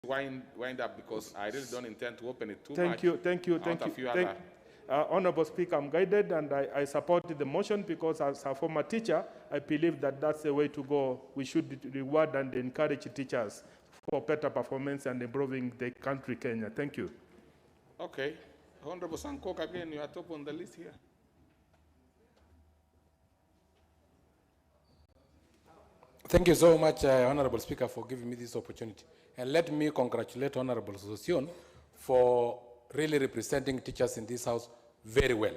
wind up because I really don't intend to open it too much. Thank you. Honorable Speaker, I'm guided and I support the motion because as a former teacher, I believe that that's the way to go. We should reward and encourage teachers for better performance and improving the country, Kenya. Thank you. Okay. Honorable Sankok, again, you are top on the list here. Thank you so much, Honorable Speaker, for giving me this opportunity. And let me congratulate Honorable Sosion for really representing teachers in this House very well.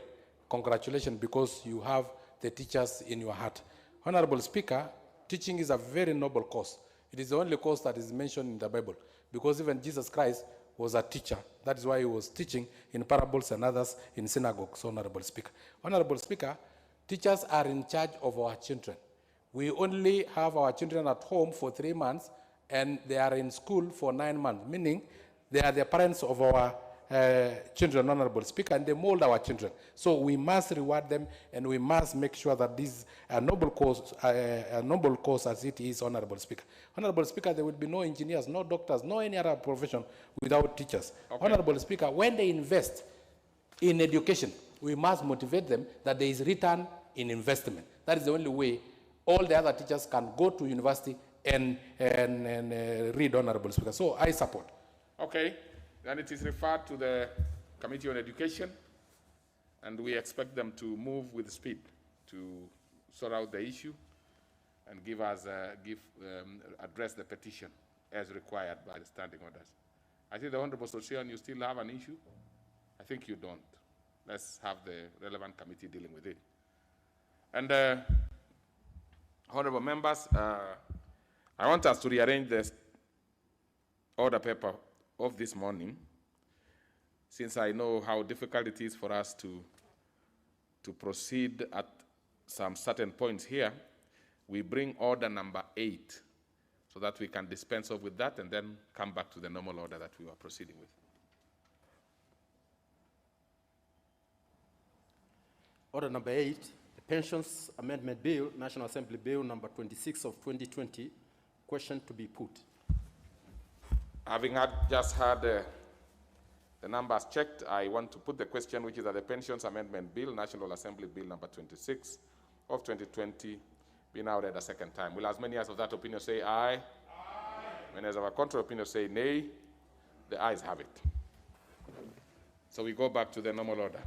Congratulations, because you have the teachers in your heart. Honorable Speaker, teaching is a very noble cause. It is the only cause that is mentioned in the Bible, because even Jesus Christ was a teacher. That is why he was teaching in parables and others in synagogues, Honorable Speaker. Honorable Speaker, teachers are in charge of our children. We only have our children at home for 3 months, and they are in school for 9 months, meaning they are the parents of our children, Honorable Speaker, and they mold our children. So we must reward them, and we must make sure that this is a noble cause as it is, Honorable Speaker. Honorable Speaker, there will be no engineers, no doctors, no any other profession without teachers. Okay. Honorable Speaker, when they invest in education, we must motivate them that there is return in investment. That is the only way all the other teachers can go to university and read, Honorable Speaker. So I support. Okay. Then it is referred to the Committee on Education, and we expect them to move with speed to sort out the issue and address the petition as required by the standing orders. I think the Honorable Sosion, you still have an issue? I think you don't. Let's have the relevant committee dealing with it. And honorable members, I want us to rearrange the order paper of this morning, since I know how difficult it is for us to proceed at some certain points here. We bring order number 8 so that we can dispense off with that and then come back to the normal order that we were proceeding with. Order number 8, the Pensions Amendment Bill, National Assembly Bill number 26 of 2020, question to be put. Having just had the numbers checked, I want to put the question, which is that the Pensions Amendment Bill, National Assembly Bill number 26 of 2020, be now read a second time. Will as many as of that opinion say aye? Aye. Many as of a contrary opinion say nay? The ayes have it. So we go back to the normal order.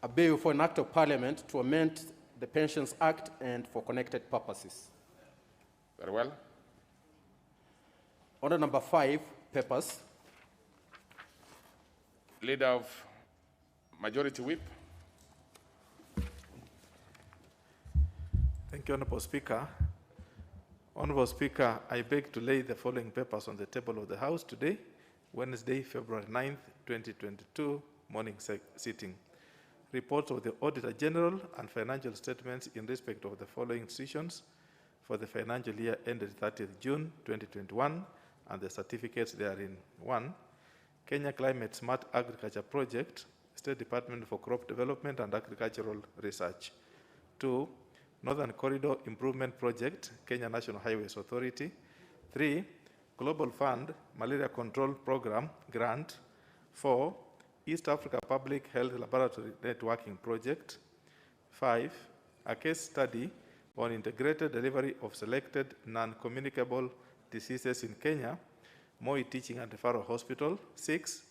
A bill for an act of parliament to amend the Pensions Act and for connected purposes. Very well. Order number 5, papers. Leader of Majority Whip. Thank you, Honorable Speaker. Honorable Speaker, I beg to lay the following papers on the table of the House today, Wednesday, February 9th, 2022, morning sitting. Reports of the Auditor General and financial statements in respect of the following institutions for the financial year ended 30th June 2021, and the certificates therein. 1, Kenya Climate Smart Agriculture Project, State Department for Crop Development and Agricultural Research. 2, Northern Corridor Improvement Project, Kenya National Highways Authority. 3, Global Fund Malaria Control Program Grant. 4, East Africa Public Health Laboratory Networking Project. 5, a case study on integrated delivery of selected non-communicable diseases in Kenya, Moi Teaching and Referral Hospital. 6,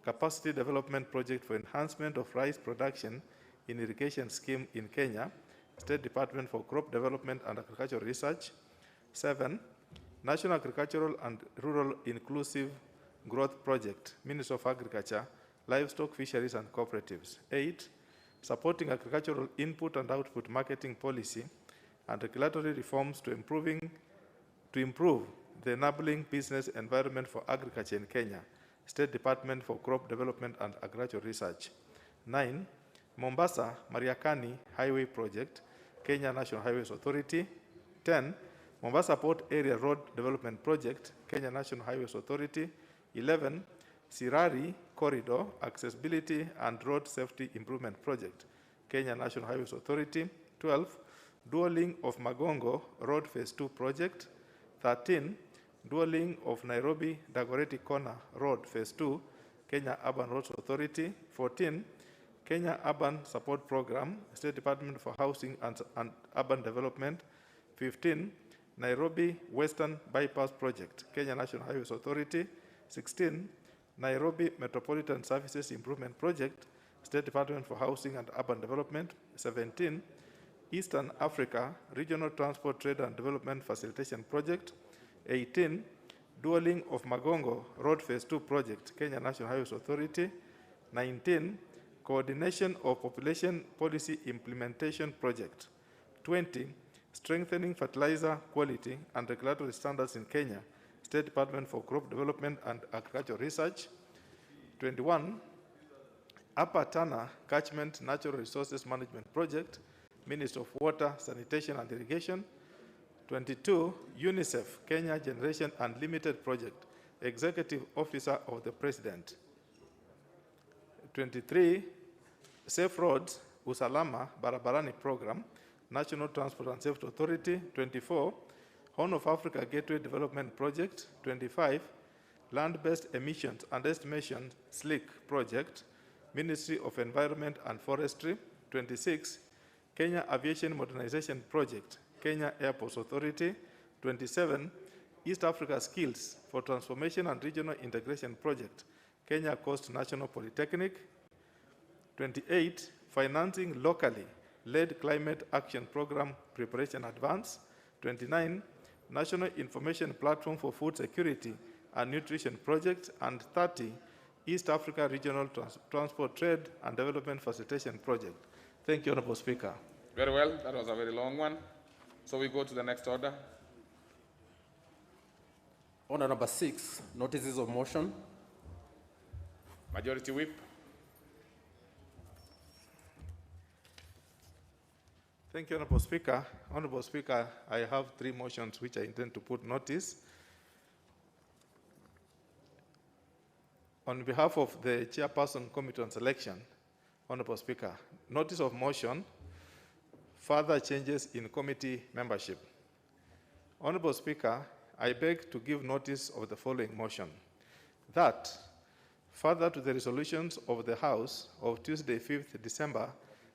capacity development project for enhancement of rice production in irrigation scheme in Kenya, State Department for Crop Development and Agricultural Research. 7, National Agricultural and Rural Inclusive Growth Project, Ministry of Agriculture, Livestock, Fisheries and Cooperatives. 8, supporting agricultural input and output marketing policy and regulatory reforms to improve the enabling business environment for agriculture in Kenya, State Department for Crop Development and Agricultural Research. 9, Mombasa Mariakani Highway Project, Kenya National Highways Authority. 10, Mombasa Port Area Road Development Project, Kenya National Highways Authority. 11, Sirari Corridor Accessibility and Road Safety Improvement Project, Kenya National Highways Authority. 12, Dual Link of Magongo Road Phase 2 Project. 13, dualling of Nairobi Dagoretti Corner Road Phase 2, Kenya Urban Roads Authority. 14, Kenya Urban Support Program, State Department for Housing and Urban Development. 15, Nairobi Western Bypass Project, Kenya National Highways Authority. 16, Nairobi Metropolitan Services Improvement Project, State Department for Housing and Urban Development. 17, Eastern Africa Regional Transport Trade and Development Facilitation Project. 18, dualling of Magongo Road Phase 2 Project, Kenya National Highways Authority. 19, coordination of Population Policy Implementation Project. 20, strengthening fertilizer quality and regulatory standards in Kenya, State Department for Crop Development and Agricultural Research. 21, Upper Tana Catchment Natural Resources Management Project, Ministry of Water, Sanitation and Irrigation. 22, UNICEF Kenya Generation Unlimited Project, Executive Officer of the President. 23, Safe Roads Usalama Barabarani Program, National Transport and Safety Authority. 24, Horn of Africa Gateway Development Project. 25, Land-Based Emissions and Estimation SLIC Project, Ministry of Environment and Forestry. 26, Kenya Aviation Modernization Project, Kenya Airports Authority. 27, East Africa Skills for Transformation and Regional Integration Project, Kenya Coast National Polytechnic. 28, Financing Locally Led Climate Action Program Preparation Advance. 29, National Information Platform for Food Security and Nutrition Project. And 30, East Africa Regional Transport Trade and Development Facilitation Project. Thank you, Honorable Speaker. Very well. That was a very long one. So we go to the next order. Order number 6, notices of motion. Majority Whip. Thank you, Honorable Speaker. Honorable Speaker, I have 3 motions which I intend to put notice. On behalf of the Chairperson Committee on Selection, Honorable Speaker, notice of motion, further changes in committee membership. Honorable Speaker, I beg to give notice of the following motion. That, further to the resolutions of the House of Tuesday, 5th December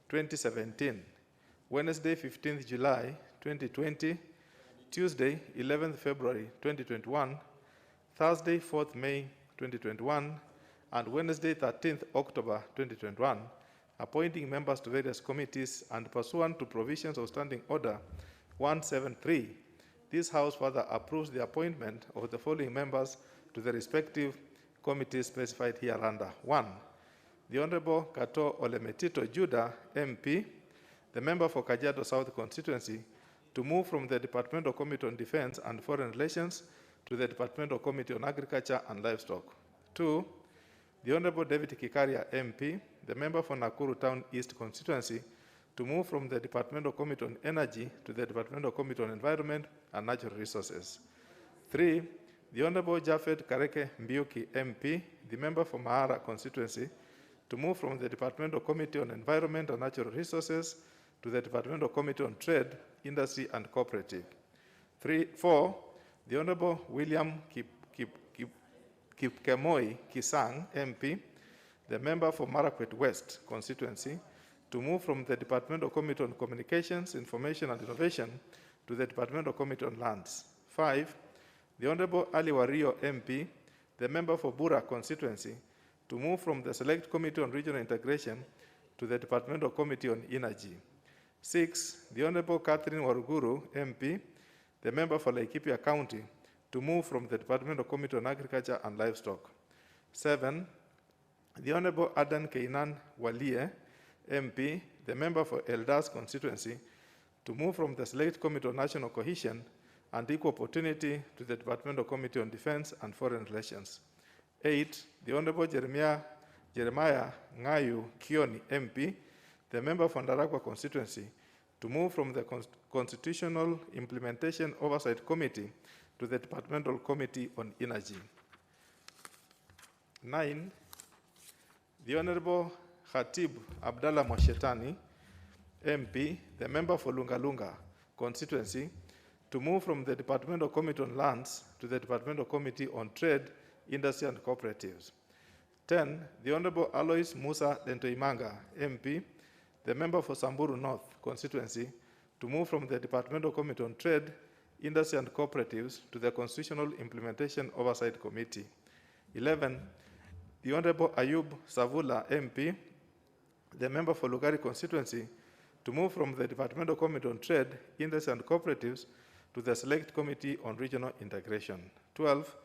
2017, Wednesday, 15th July 2020, Tuesday, 11th February 2021, Thursday, 4th May 2021, and Wednesday, 13th October 2021, appointing members to various committees and pursuant to provisions of Standing Order 173, this House further approves the appointment of the following members to the respective committees specified hereunder. 1, the Honorable Kato Olemetito Judah, MP, the member for Kajiado South Constituency, to move from the Departmental Committee on Defense and Foreign Relations to the Departmental Committee on Agriculture and Livestock. 2, the Honorable David Kikaria, MP, the member for Nakuru Town East Constituency, to move from the Departmental Committee on Energy to the Departmental Committee on Environment and Natural Resources. 3, the Honorable Jafet Kareke Mbiuki, MP, the member for Mahara Constituency, to move from the Departmental Committee on Environment and Natural Resources to the Departmental Committee on Trade, Industry and Cooperative. 4, the Honorable William Kipkemoi Kisang, MP, the member for Marakwet West Constituency, to move from the Departmental Committee on Communications, Information and Innovation to the Departmental Committee on Lands. 5, the Honorable Ali Wario, MP, the member for Bura Constituency, to move from the Select Committee on Regional Integration to the Departmental Committee on Energy. 6, the Honorable Catherine Waruguru, MP, the member for Laikipia County, to move from the Departmental Committee on Agriculture and Livestock. 7, the Honorable Adan Keinan Walie, MP, the member for Eldas Constituency, to move from the Select Committee on National Cohesion and Equal Opportunity to the Departmental Committee on Defense and Foreign Relations. 8, the Honorable Jeremiah Ngayu Kioni, MP, the member for Ndaragwa Constituency, to move from the Constitutional Implementation Oversight Committee to the Departmental Committee on Energy. 9, the Honorable Khatib Abdallah Mwashetani, MP, the member for Lunga Lunga Constituency, to move from the Departmental Committee on Lands to the Departmental Committee on Trade, Industry and Cooperatives. 10, the Honorable Alois Musa Dentoimanga, MP, the member for Samburu North constituency, to move from the Departmental Committee on Trade, Industry and Cooperatives to the Constitutional Implementation Oversight Committee. 11, the Honorable Ayub Savula, MP, the member for Lugari constituency, to move from the Departmental Committee on Trade, Industry and Cooperatives to the Select Committee on Regional Integration. 12,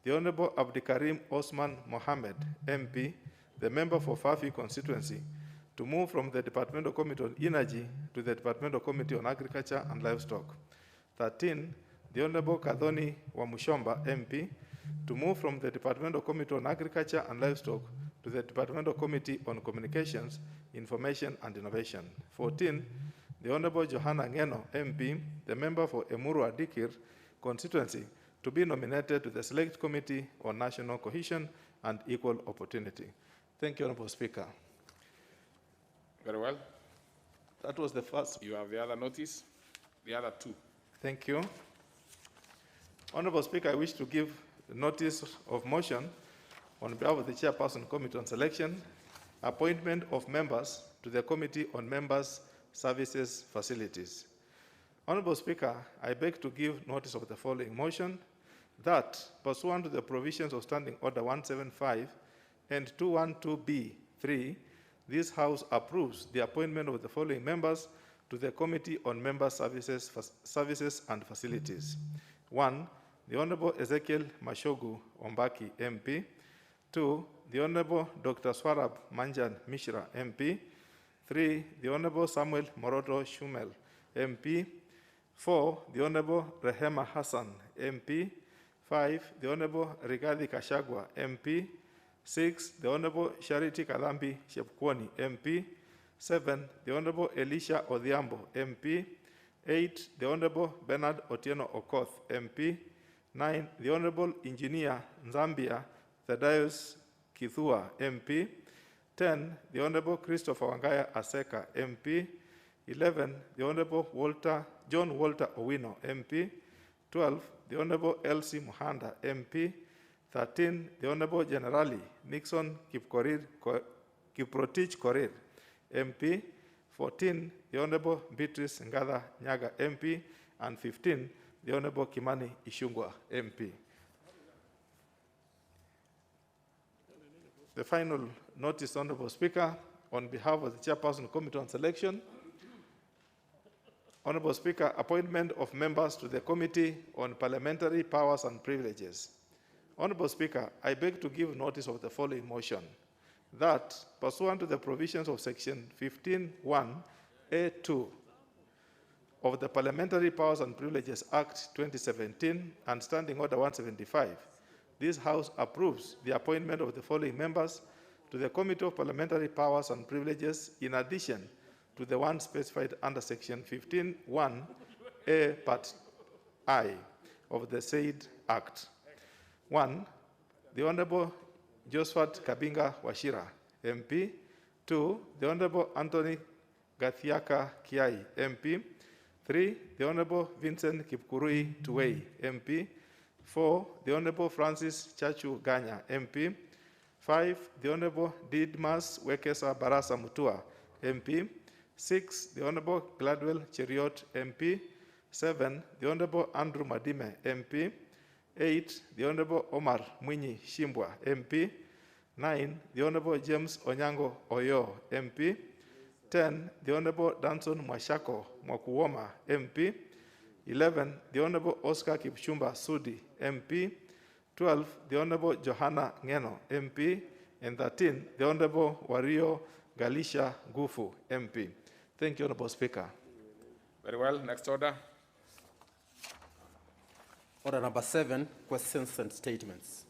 the Honorable Abdikarim Osman Mohammed, MP, the member for Fafi constituency, to move from the Departmental Committee on Energy to the Departmental Committee on Agriculture and Livestock. 13, the Honorable Kadhoni Wamushomba, MP, to move from the Departmental Committee on Agriculture and Livestock to the Departmental Committee on Communications, Information and Innovation. 14, the Honorable Johanna Ngeno, MP, the member for Emuru Adikir constituency, to be nominated to the Select Committee on National Cohesion and Equal Opportunity. Thank you, Honorable Speaker. Very well. That was the first. You have the other notice, the other two. Thank you. Honorable Speaker, I wish to give notice of motion on behalf of the Chairperson Committee on Selection, appointment of members to the Committee on Members' Services Facilities. Honorable Speaker, I beg to give notice of the following motion, that pursuant to the provisions of Standing Order 175 and 212B3, this House approves the appointment of the following members to the Committee on Member Services and Facilities. 1, the Honorable Ezekiel Mashogu Ombaki, MP. 2, the Honorable Dr. Swarab Manjan Mishra, MP. 3, the Honorable Samuel Moroto Shumel, MP. 4, the Honorable Rehema Hassan, MP. 5, the Honorable Rigathi Kashagwa, MP. 6, the Honorable Charity Kalambi Shepkwoni, MP. 7, the Honorable Elisha Odhiambo, MP. 8, the Honorable Bernard Otieno Okoth, MP. 9, the Honorable Engineer Nzambia Thaddeus Kithua, MP. 10, the Honorable Christopher Wangaya Aseka, MP. 11, the Honorable John Walter Owino, MP. 12, the Honorable Elsie Muhanda, MP. 13, the Honorable Generali Nixon Kiprotich Korir, MP. 14, the Honorable Beatrice Ngada Nyaga, MP. And 15, the Honorable Kimani Ishungwa, MP. The final notice, Honorable Speaker, on behalf of the Chairperson Committee on Selection. Honorable Speaker, appointment of members to the Committee on Parliamentary Powers and Privileges. Honorable Speaker, I beg to give notice of the following motion, that pursuant to the provisions of Section 15(1)(a)(2) of the Parliamentary Powers and Privileges Act 2017 and Standing Order 175, this House approves the appointment of the following members to the Committee of Parliamentary Powers and Privileges in addition to the one specified under Section 15(1)(a) Part I of the said Act. 1, the Honorable Josephat Kabinga Washira, MP. 2, the Honorable Anthony Gathiaka Kiai, MP. 3, the Honorable Vincent Kipkurui Tuwei, MP. 4, the Honorable Francis Chachu Ganya, MP. 5, the Honorable Didmas Wekesa Barasa Mutua, MP. 6, the Honorable Gladwell Cheriot, MP. 7, the Honorable Andrew Madime, MP. 8, the Honorable Omar Mwinyi Shimbwa, MP. 9, the Honorable James Onyango Oyo, MP. 10, the Honorable Danson Mwashako Mwakuwoma, MP. 11, the Honorable Oscar Kipchumba Sudi, MP. 12, the Honorable Johanna Ngeno, MP. And 13, the Honorable Wario Galisha Gufu, MP. Thank you, Honorable Speaker. Very well. Next order. Order number 7, questions and statements.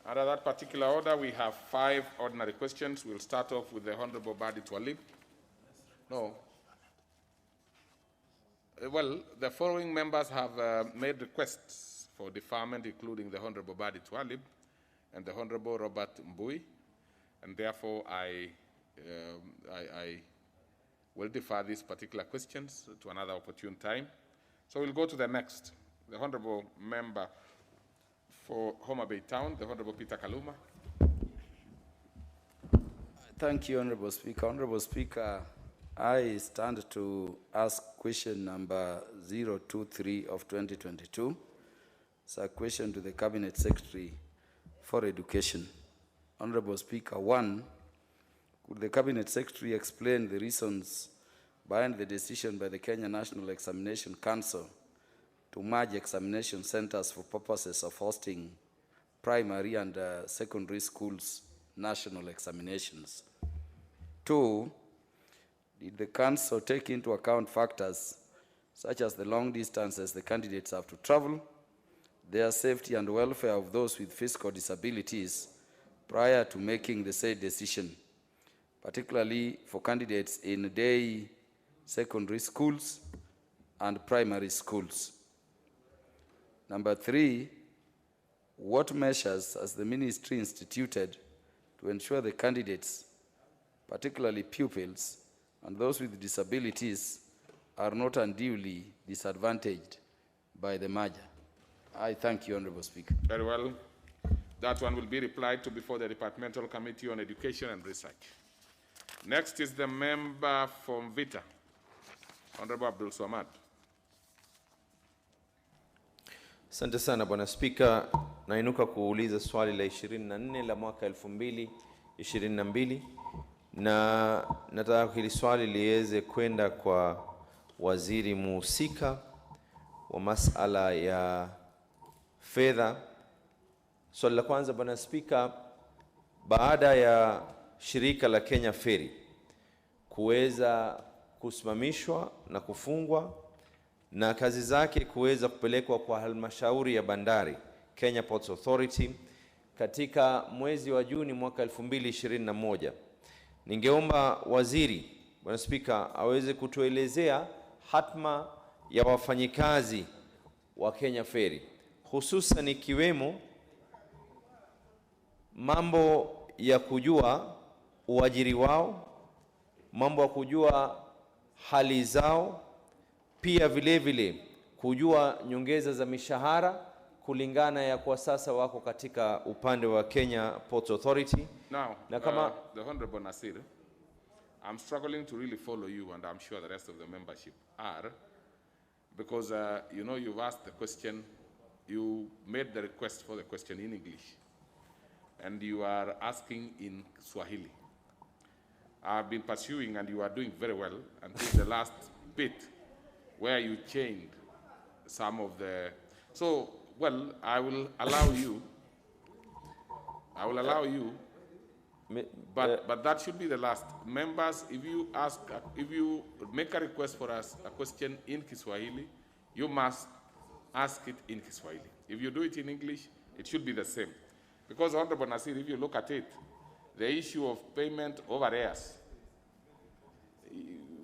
Under that particular order, we have 5 ordinary questions. We'll start off with the Honorable Badi Twalib. No. Well, the following members have made requests for deferment, including the Honorable Badi Twalib and the Honorable Robert Mbui, and therefore I will defer these particular questions to another opportune time. So we'll go to the next. The Honorable Member for Homa Bay Town, the Honorable Peter Kaluma. Thank you, Honorable Speaker. Honorable Speaker, I stand to ask question number 023 of 2022. It's a question to the Cabinet Secretary for Education. Honorable Speaker, 1, could the Cabinet Secretary explain the reasons behind the decision by the Kenya National Examination Council to merge examination centers for purposes of hosting primary and secondary schools national examinations? 2, did the council take into account factors such as the long distances the candidates have to travel, their safety and welfare of those with physical disabilities prior to making the said decision, particularly for candidates in day secondary schools and primary schools? Number 3, what measures has the ministry instituted to ensure the candidates, particularly pupils and those with disabilities, are not unduly disadvantaged by the merger? I thank you, Honorable Speaker. Very well. That one will be replied to before the Departmental Committee on Education and Research. Next is the member from Vita, Honorable Abdul Swamad. Asante sana Bwana Spika, nainuka kuuliza swali la 24 la mwaka 2022 na nataka hili swali liweze kwenda kwa waziri muhusika wa masala ya fedha. Swali la kwanza Bwana Spika, baada ya shirika la Kenya Ferry kuweza kusimamishwa na kufungwa na kazi zake kuweza kupelekwa kwa halmashauri ya bandari Kenya Ports Authority katika mwezi wa Juni mwaka 2021, ningeomba waziri Bwana Spika aweze kutuelezea hatma ya wafanyikazi wa Kenya Ferry, hususan ikiwemo mambo ya kujua uajiri wao, mambo ya kujua hali zao, pia vile vile kujua nyongeza za mishahara kulingana ya kwa sasa wako katika upande wa Kenya Ports Authority. Now, na kama the Honorable Nasir, I'm struggling to really follow you, and I'm sure the rest of the membership are, because you know, you've asked the question, you made the request for the question in English, and you are asking in Swahili. I've been pursuing, and you are doing very well until the last bit, where you changed some of the. So, well, I will allow you. But that should be the last. Members, if you make a request for us a question in Kiswahili, you must ask it in Kiswahili. If you do it in English, it should be the same. Because, Honorable Nasir, if you look at it, the issue of payment over arrears,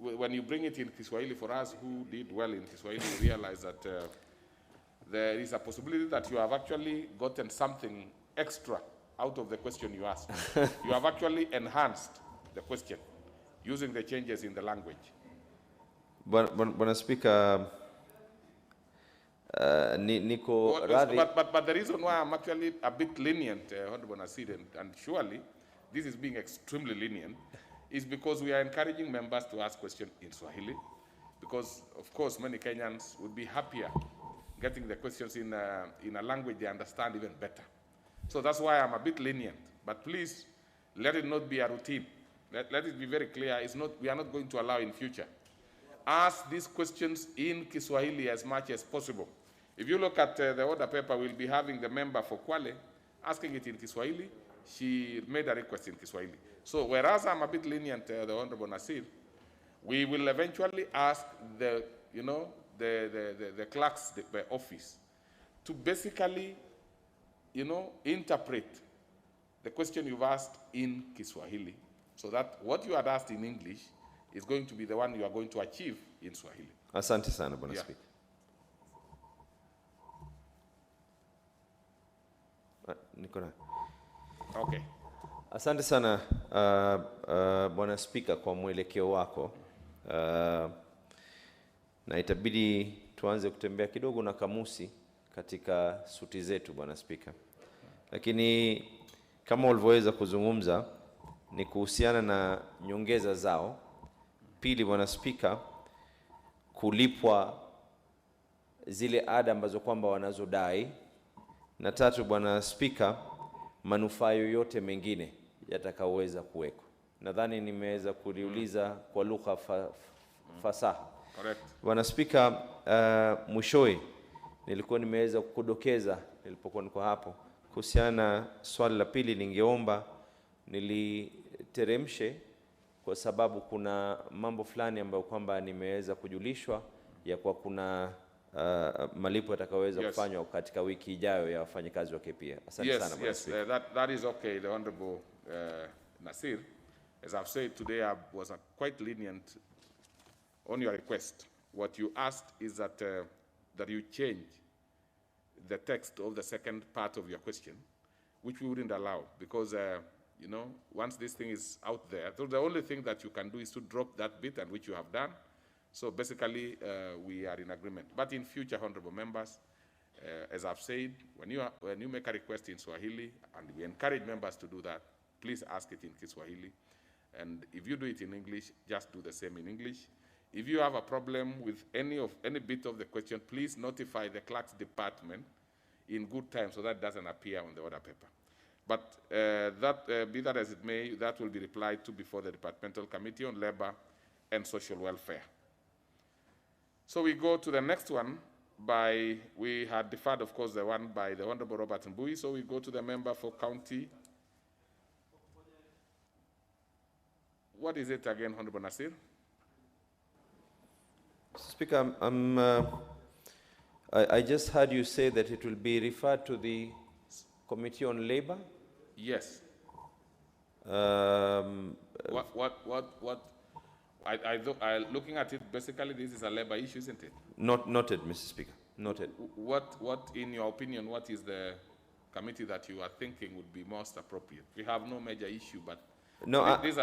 when you bring it in Kiswahili, for us who did well in Kiswahili, we realize that there is a possibility that you have actually gotten something extra out of the question you asked. You have actually enhanced the question using the changes in the language. Bwana Spika, niko radhi. But the reason why I'm actually a bit lenient, Honorable Nasir, and surely this is being extremely lenient, is because we are encouraging members to ask questions in Swahili, because, of course, many Kenyans would be happier getting the questions in a language they understand even better. So that's why I'm a bit lenient. But please, let it not be a routine. Let it be very clear. We are not going to allow in future. Ask these questions in Kiswahili as much as possible. If you look at the order paper, we'll be having the member for Kwale asking it in Kiswahili. She made a request in Kiswahili. So whereas I'm a bit lenient, the Honorable Nasir, we will eventually ask the clerks, the office, to basically, interpret the question you've asked in Kiswahili, so that what you had asked in English is going to be the one you are going to achieve in Swahili. Asante sana Bwana Spika. Okay. Asante sana Bwana Spika kwa mwelekeo wako. Na itabidi tuanze kutembea kidogo na kamusi katika suti zetu, Bwana Spika. Lakini kama ulivyoweza kuzungumza ni kuhusiana na nyongeza zao. Pili, Bwana Spika, kulipwa zile ada ambazo kwamba wanazodai. Na tatu, Bwana Spika, manufaa yoyote mengine yatakayoweza kuweko. Nadhani nimeweza kuliuliza kwa lugha fasaha. Correct. Bwana Spika, mwishowe nilikuwa nimeweza kudokeza nilipokuwa niko hapo kuhusiana swali la pili, ningeomba niliteremshe kwa sababu kuna mambo fulani ambayo kwamba nimeweza kujulishwa ya kwa kuna malipo yatakayoweza kufanywa katika wiki ijayo ya wafanyikazi wa KPA. Asante sana Bwana Spika. Yes, that is okay, the Honorable Nasir. As I've said today, I was quite lenient on your request. What you asked is that that you change the text of the second part of your question, which we wouldn't allow, because you know, once this thing is out there, so the only thing that you can do is to drop that bit, and which you have done. So basically, we are in agreement. But in future, honorable members, as I've said, when you make a request in Swahili, and we encourage members to do that, please ask it in Kiswahili. And if you do it in English, just do the same in English. If you have a problem with any bit of the question, please notify the clerk's department in good time so that it doesn't appear on the order paper. But be that as it may, that will be replied to before the Departmental Committee on Labor and Social Welfare. So we go to the next one we had deferred, of course, the one by the Honorable Robert Mbui, so we go to the member for county. What is it again, Honorable Nasir? Speaker, I just heard you say that it will be referred to the Committee on Labor? Yes. Looking at it, basically this is a labor issue, isn't it? Noted, Mr. Speaker. Noted. What, in your opinion, what is the committee that you are thinking would be most appropriate? We have no major issue, but no, these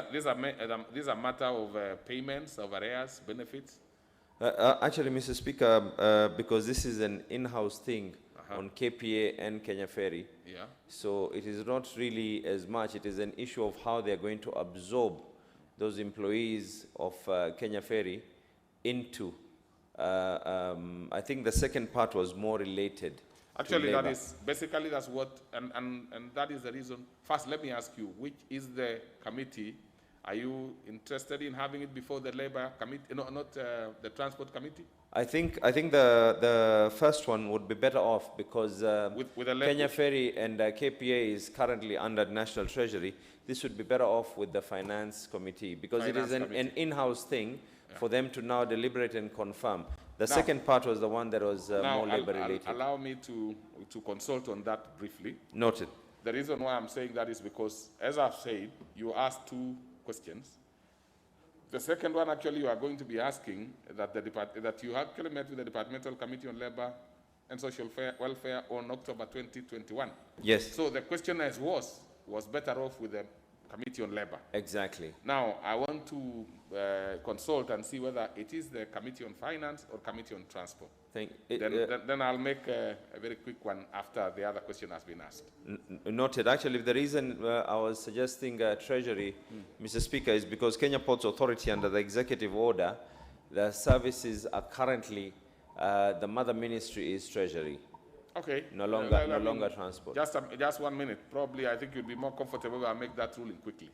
are matter of payments, of arrears, benefits. Actually, Mr. Speaker, because this is an in-house thing on KPA and Kenya Ferry, so it is not really as much. It is an issue of how they are going to absorb those employees of Kenya Ferry into. I think the second part was more related. Actually, that is basically that's what, and that is the reason. First, let me ask you, which is the committee? Are you interested in having it before the Labor Committee? No, not the Transport Committee. I think the first one would be better off because with Kenya Ferry and KPA is currently under National Treasury. This would be better off with the Finance Committee because it is an in-house thing for them to now deliberate and confirm. The second part was the one that was more labor-related. Allow me to consult on that briefly. Noted. The reason why I'm saying that is because, as I've said, you asked two questions. The second one, actually, you are going to be asking that you actually met with the Departmental Committee on Labor and Social Welfare on October 2021. Yes. So the question was better off with the Committee on Labor. Exactly. Now, I want to consult and see whether it is the Committee on Finance or Committee on Transport. Then I'll make a very quick one after the other question has been asked. Noted. Actually, the reason I was suggesting Treasury, Mr. Speaker, is because Kenya Ports Authority, under the executive order, the services are currently, the mother ministry is Treasury. Okay. No longer transport. Just 1 minute. Probably, I think you'd be more comfortable if I make that ruling quickly.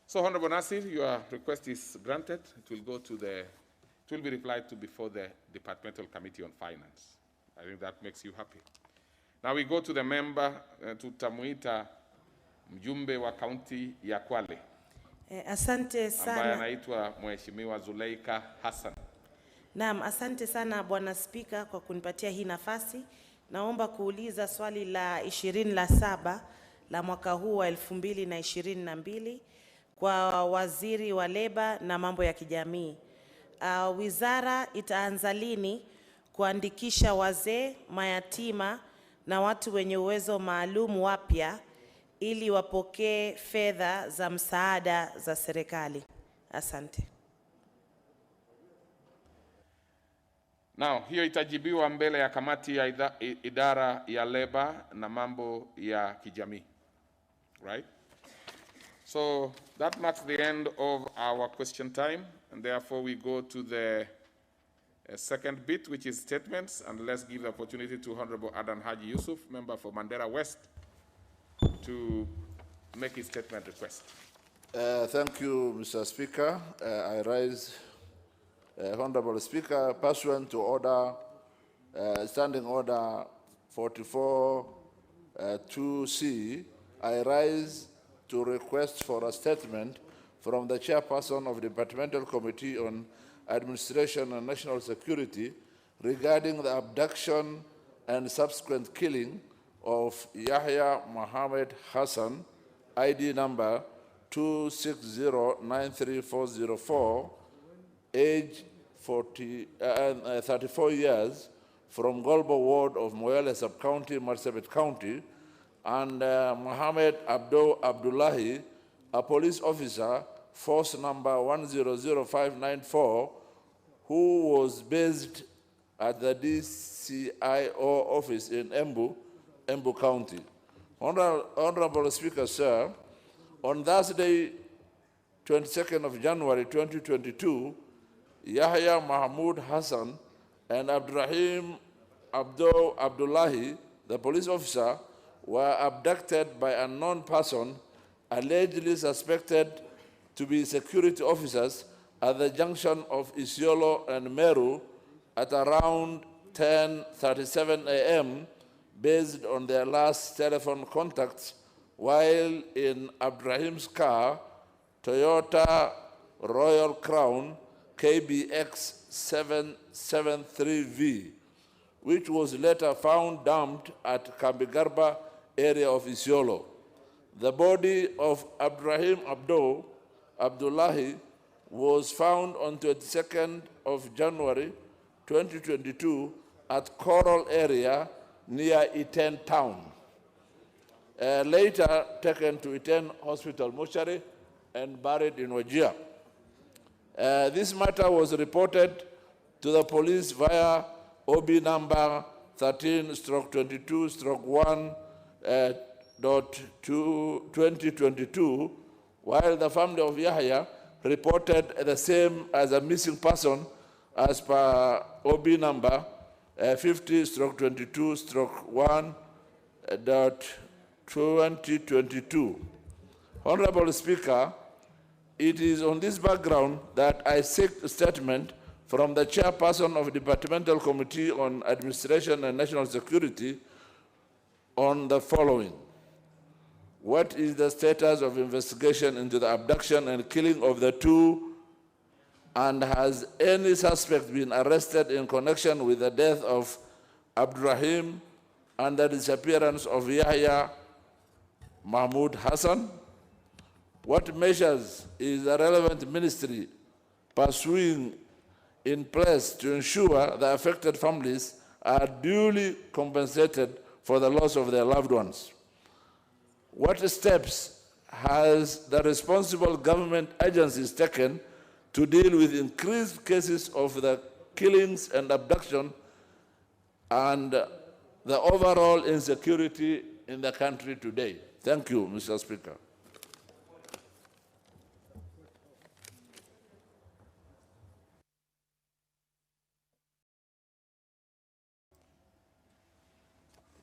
So, Honorable Nasir, your request is granted. It will be replied to before the Departmental Committee on Finance. I think that makes you happy. Now we go to the member, to Tamuita mjumbe wa kaunti ya Kwale Asante ambaye sana. anaitwa Mheshimiwa Zuleika Hassan. Naam, asante sana Bwana Spika kwa kunipatia hii nafasi. Naomba kuuliza swali la 27 la mwaka huu wa 2022 kwa waziri wa leba na mambo ya kijamii. Wizara itaanza lini kuandikisha wazee, mayatima na watu wenye uwezo maalum wapya ili wapokee fedha za msaada za serikali? Asante. Now, hiyo itajibiwa mbele ya kamati ya idara ya leba na mambo ya kijamii. Right? So that marks the end of our question time, and therefore we go to the second bit, which is statements, and let's give the opportunity to Honorable Adan Haji Yusuf, member for Mandera West, to make his statement request. Thank you, Mr. Speaker. I rise, Honorable Speaker, pursuant to order, Standing Order 44 2C, I rise to request for a statement from the chairperson of the Departmental Committee on Administration and National Security regarding the abduction and subsequent killing of Yahya Mohammed Hassan, ID number 260-93404, age 34 years, from Golbo Ward of Moyale Sub-County, Marsabit County, and Mohammed Abdullahi, a police officer, force number 100594, who was based at the DCIO office in Embu County. Honorable Speaker, sir, on Thursday, 22nd of January 2022, Yahya Mahmoud Hassan and Abdurrahim Abdullahi, the police officer, were abducted by an unknown person allegedly suspected to be security officers at the junction of Isiolo and Meru at around 10:37 a.m. based on their last telephone contacts while in Abdurrahim's car, Toyota Royal Crown KBX 773V, which was later found dumped at Kambigarba area of Isiolo. The body of Abdurrahim Abdullahi was found on 22nd of January 2022 at Coral area near Iten town. Later taken to Iten Hospital mortuary and buried in Wajir. This matter was reported to the police via OB number 13/22/1.2022, while the family of Yahya reported the same as a missing person as per OB number 50/22/1.2022. Honorable Speaker, it is on this background that I seek a statement from the chairperson of the Departmental Committee on Administration and National Security on the following. What is the status of investigation into the abduction and killing of the two, and has any suspect been arrested in connection with the death of Abdurrahim and the disappearance of Yahya Mahmoud Hassan? What measures is the relevant ministry pursuing in place to ensure the affected families are duly compensated for the loss of their loved ones? What steps has the responsible government agencies taken to deal with increased cases of the killings and abduction and the overall insecurity in the country today? Thank you, Mr. Speaker.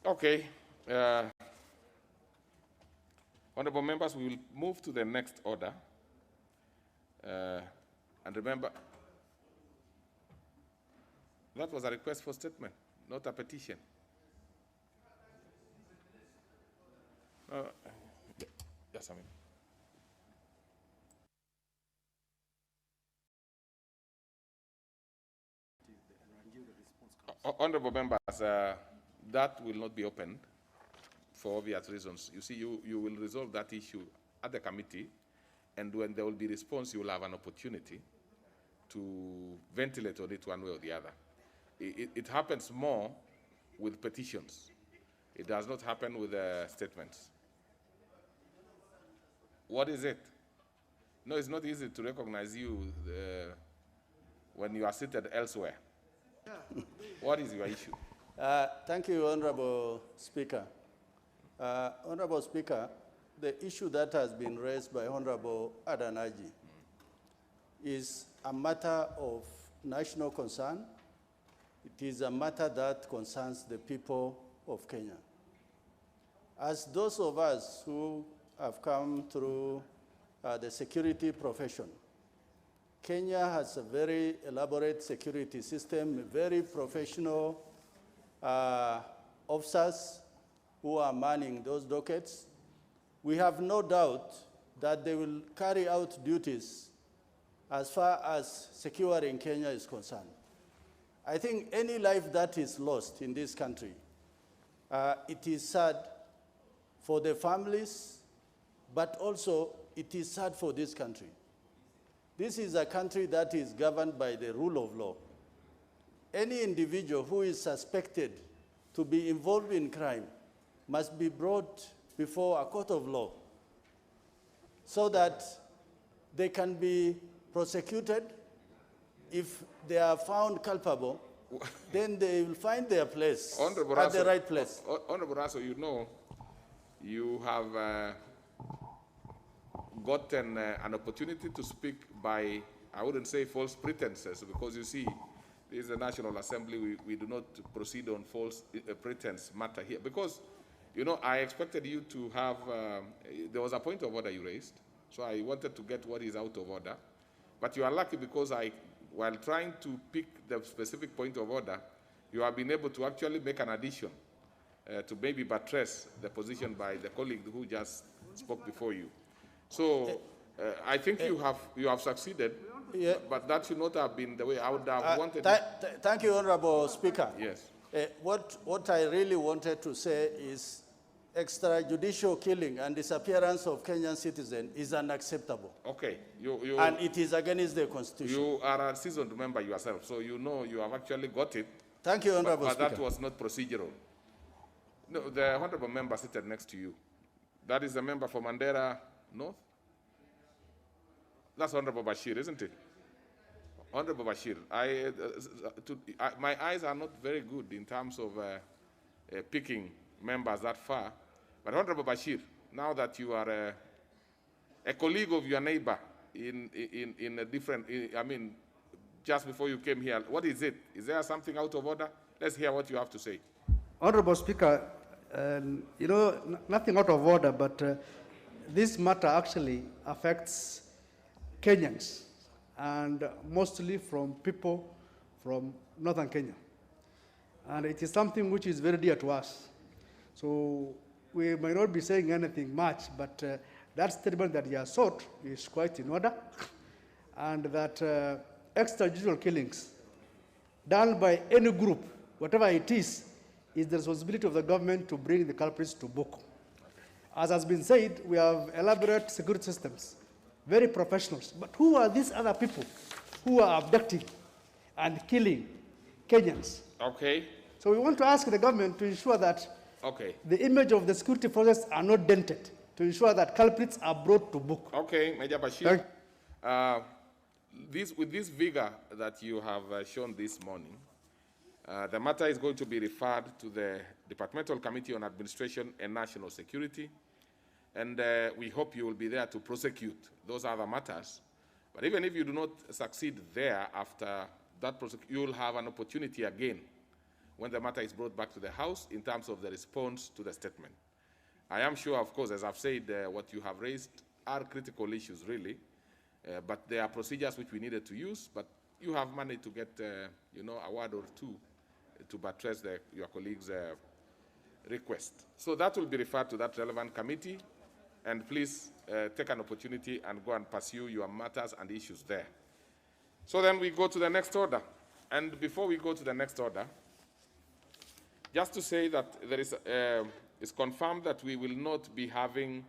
Okay. Honorable members, we will move to the next order. And remember, that was a request for statement, not a petition. just a minute. Honorable members, that will not be opened for obvious reasons. You see, you will resolve that issue at the committee, and when there will be response, you will have an opportunity to ventilate on it one way or the other. It happens more with petitions. It does not happen with statements. What is it? No, it's not easy to recognize you when you are seated elsewhere. What is your issue? Thank you, Honorable Speaker. Honorable Speaker, the issue that has been raised by Honorable Adanaji is a matter of national concern. It is a matter that concerns the people of Kenya. As those of us who have come through the security profession, Kenya has a very elaborate security system, very professional officers who are manning those dockets. We have no doubt that they will carry out duties as far as securing Kenya is concerned. I think any life that is lost in this country, it is sad for the families, but also it is sad for this country. This is a country that is governed by the rule of law. Any individual who is suspected to be involved in crime must be brought before a court of law so that they can be prosecuted. If they are found culpable, then they will find their place at the right place. Honorable Raso, you know, you have gotten an opportunity to speak by, I wouldn't say false pretenses, because you see, this is the National Assembly, we do not proceed on false pretense matter here. Because, you know, I expected you to have, there was a point of order you raised, so I wanted to get what is out of order. But you are lucky because while trying to pick the specific point of order, you have been able to actually make an addition to maybe buttress the position by the colleague who just spoke before you. So I think you have succeeded, but that should not have been the way I would have wanted. Thank you, Honorable Speaker. Yes. What I really wanted to say is extrajudicial killing and disappearance of Kenyan citizens is unacceptable. Okay. And it is against the Constitution. You are a seasoned member yourself, so you know you have actually got it. Thank you, Honorable Speaker. But that was not procedural. No, the honorable member seated next to you. That is the member for Mandera North? That's Honorable Bashir, isn't it? Honorable Bashir, my eyes are not very good in terms of picking members that far. But Honorable Bashir, now that you are a colleague of your neighbor in a different, I mean, just before you came here, what is it? Is there something out of order? Let's hear what you have to say. Honorable Speaker, you know, nothing out of order, but this matter actually affects Kenyans, and mostly from people from northern Kenya. And it is something which is very dear to us. So we might not be saying anything much, but that statement that you have sought is quite in order, and that extrajudicial killings done by any group, whatever it is the responsibility of the government to bring the culprits to book. As has been said, we have elaborate security systems, very professionals. But who are these other people who are abducting and killing Kenyans? Okay. So we want to ask the government to ensure that the image of the security forces are not dented, to ensure that culprits are brought to book. Okay, Major Bashir. With this vigor that you have shown this morning, the matter is going to be referred to the Departmental Committee on Administration and National Security, and we hope you will be there to prosecute those other matters. But even if you do not succeed there after that prosecution, you will have an opportunity again when the matter is brought back to the House in terms of the response to the statement. I am sure, of course, as I've said, what you have raised are critical issues, really, but there are procedures which we needed to use, but you have managed to get, you know, a word or two to buttress your colleagues' request. So that will be referred to that relevant committee, and please take an opportunity and go and pursue your matters and issues there. So then we go to the next order. And before we go to the next order, just to say that there is, it's confirmed that we will not be having,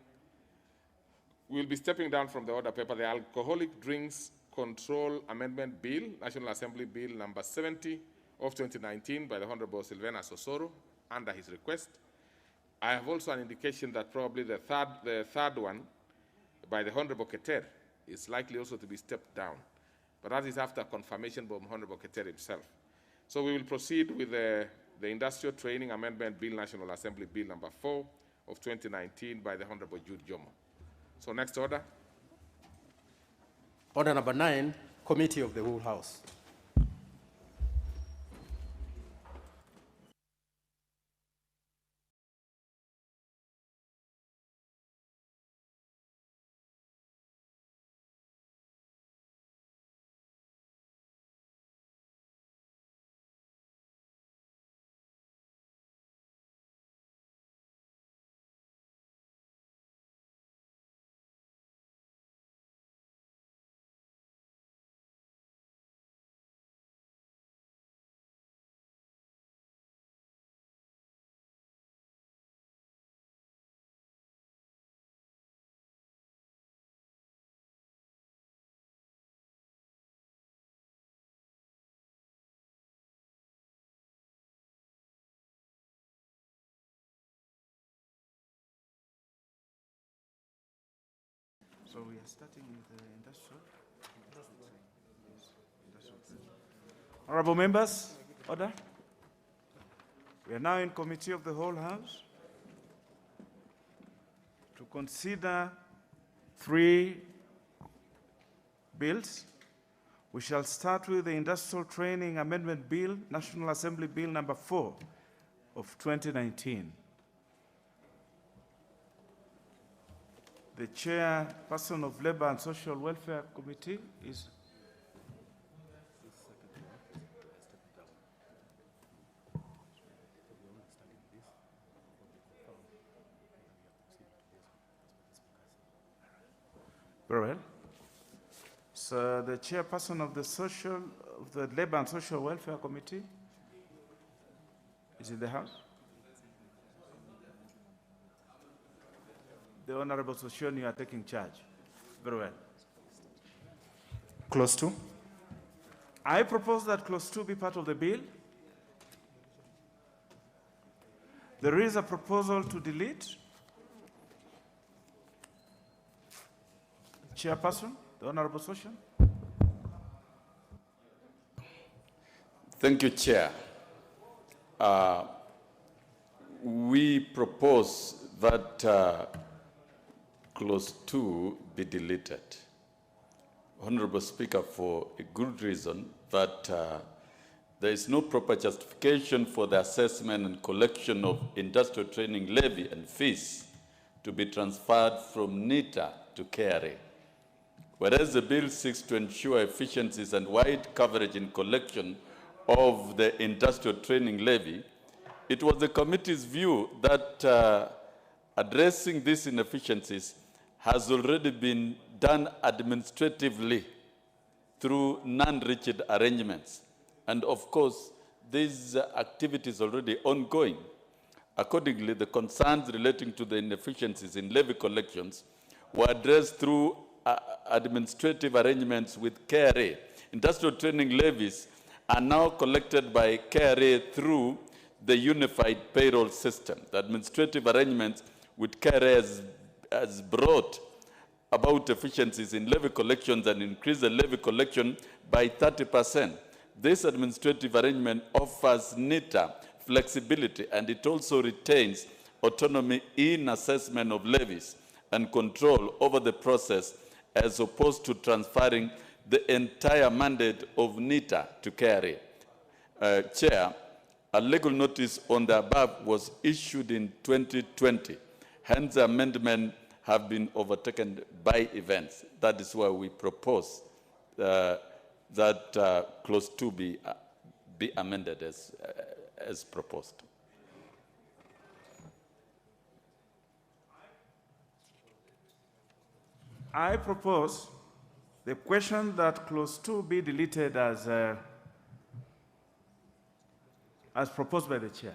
we'll be stepping down from the order paper, the Alcoholic Drinks Control Amendment Bill, National Assembly Bill number 70 of 2019 by the Honorable Sylvana Sosoro, under his request. I have also an indication that probably the third one by the Honorable Keter is likely also to be stepped down. But that is after confirmation by Honorable Keter himself. So we will proceed with the Industrial Training Amendment Bill, National Assembly Bill number 4 of 2019 by the Honorable Jude Jomo. So next order. Order number 9, Committee of the Whole House. So we are starting with the industrial. Honorable members, order. We are now in Committee of the Whole House to consider 3 bills. We shall start with the Industrial Training Amendment Bill, National Assembly Bill number 4 of 2019. The chairperson of Labor and Social Welfare Committee is very well. So the chairperson of the Labor and Social Welfare Committee is in the House. The Honorable Soshon, you are taking charge. Very well. Clause 2. I propose that Clause 2 be part of the bill. There is a proposal to delete. Chairperson, the Honorable Soshon. Thank you, Chair. We propose that Clause 2 be deleted. Honorable Speaker, for a good reason, that there is no proper justification for the assessment and collection of industrial training levy and fees to be transferred from NITA to KRA. Whereas the bill seeks to ensure efficiencies and wide coverage in collection of the industrial training levy, it was the committee's view that addressing these inefficiencies has already been done administratively through non-rigid arrangements. And of course, these activities are already ongoing. Accordingly, the concerns relating to the inefficiencies in levy collections were addressed through administrative arrangements with KRA. Industrial training levies are now collected by KRA through the unified payroll system. The administrative arrangements with KRA has brought about efficiencies in levy collections and increased the levy collection by 30%. This administrative arrangement offers NITA flexibility, and it also retains autonomy in assessment of levies and control over the process, as opposed to transferring the entire mandate of NITA to KRA. Chair, a legal notice on the above was issued in 2020. Hence, the amendment have been overtaken by events. That is why we propose that Clause 2 be amended as proposed. I propose the question that clause 2 be deleted as proposed by the chair.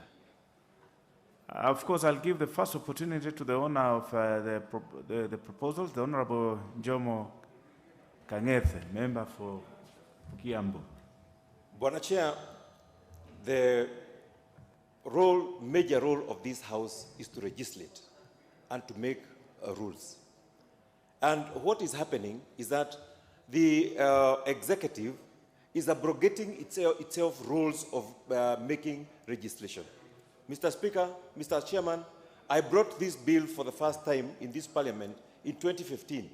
Of course, I'll give the first opportunity to the owner of the proposals, the Honorable Jomo Kangethe, member for Kiambu. Bwana Chair, the major role of this House is to legislate and to make rules. And what is happening is that the executive is abrogating itself roles of making legislation. Mr. Speaker, Mr. Chairman, I brought this bill for the first time in this parliament in 2015,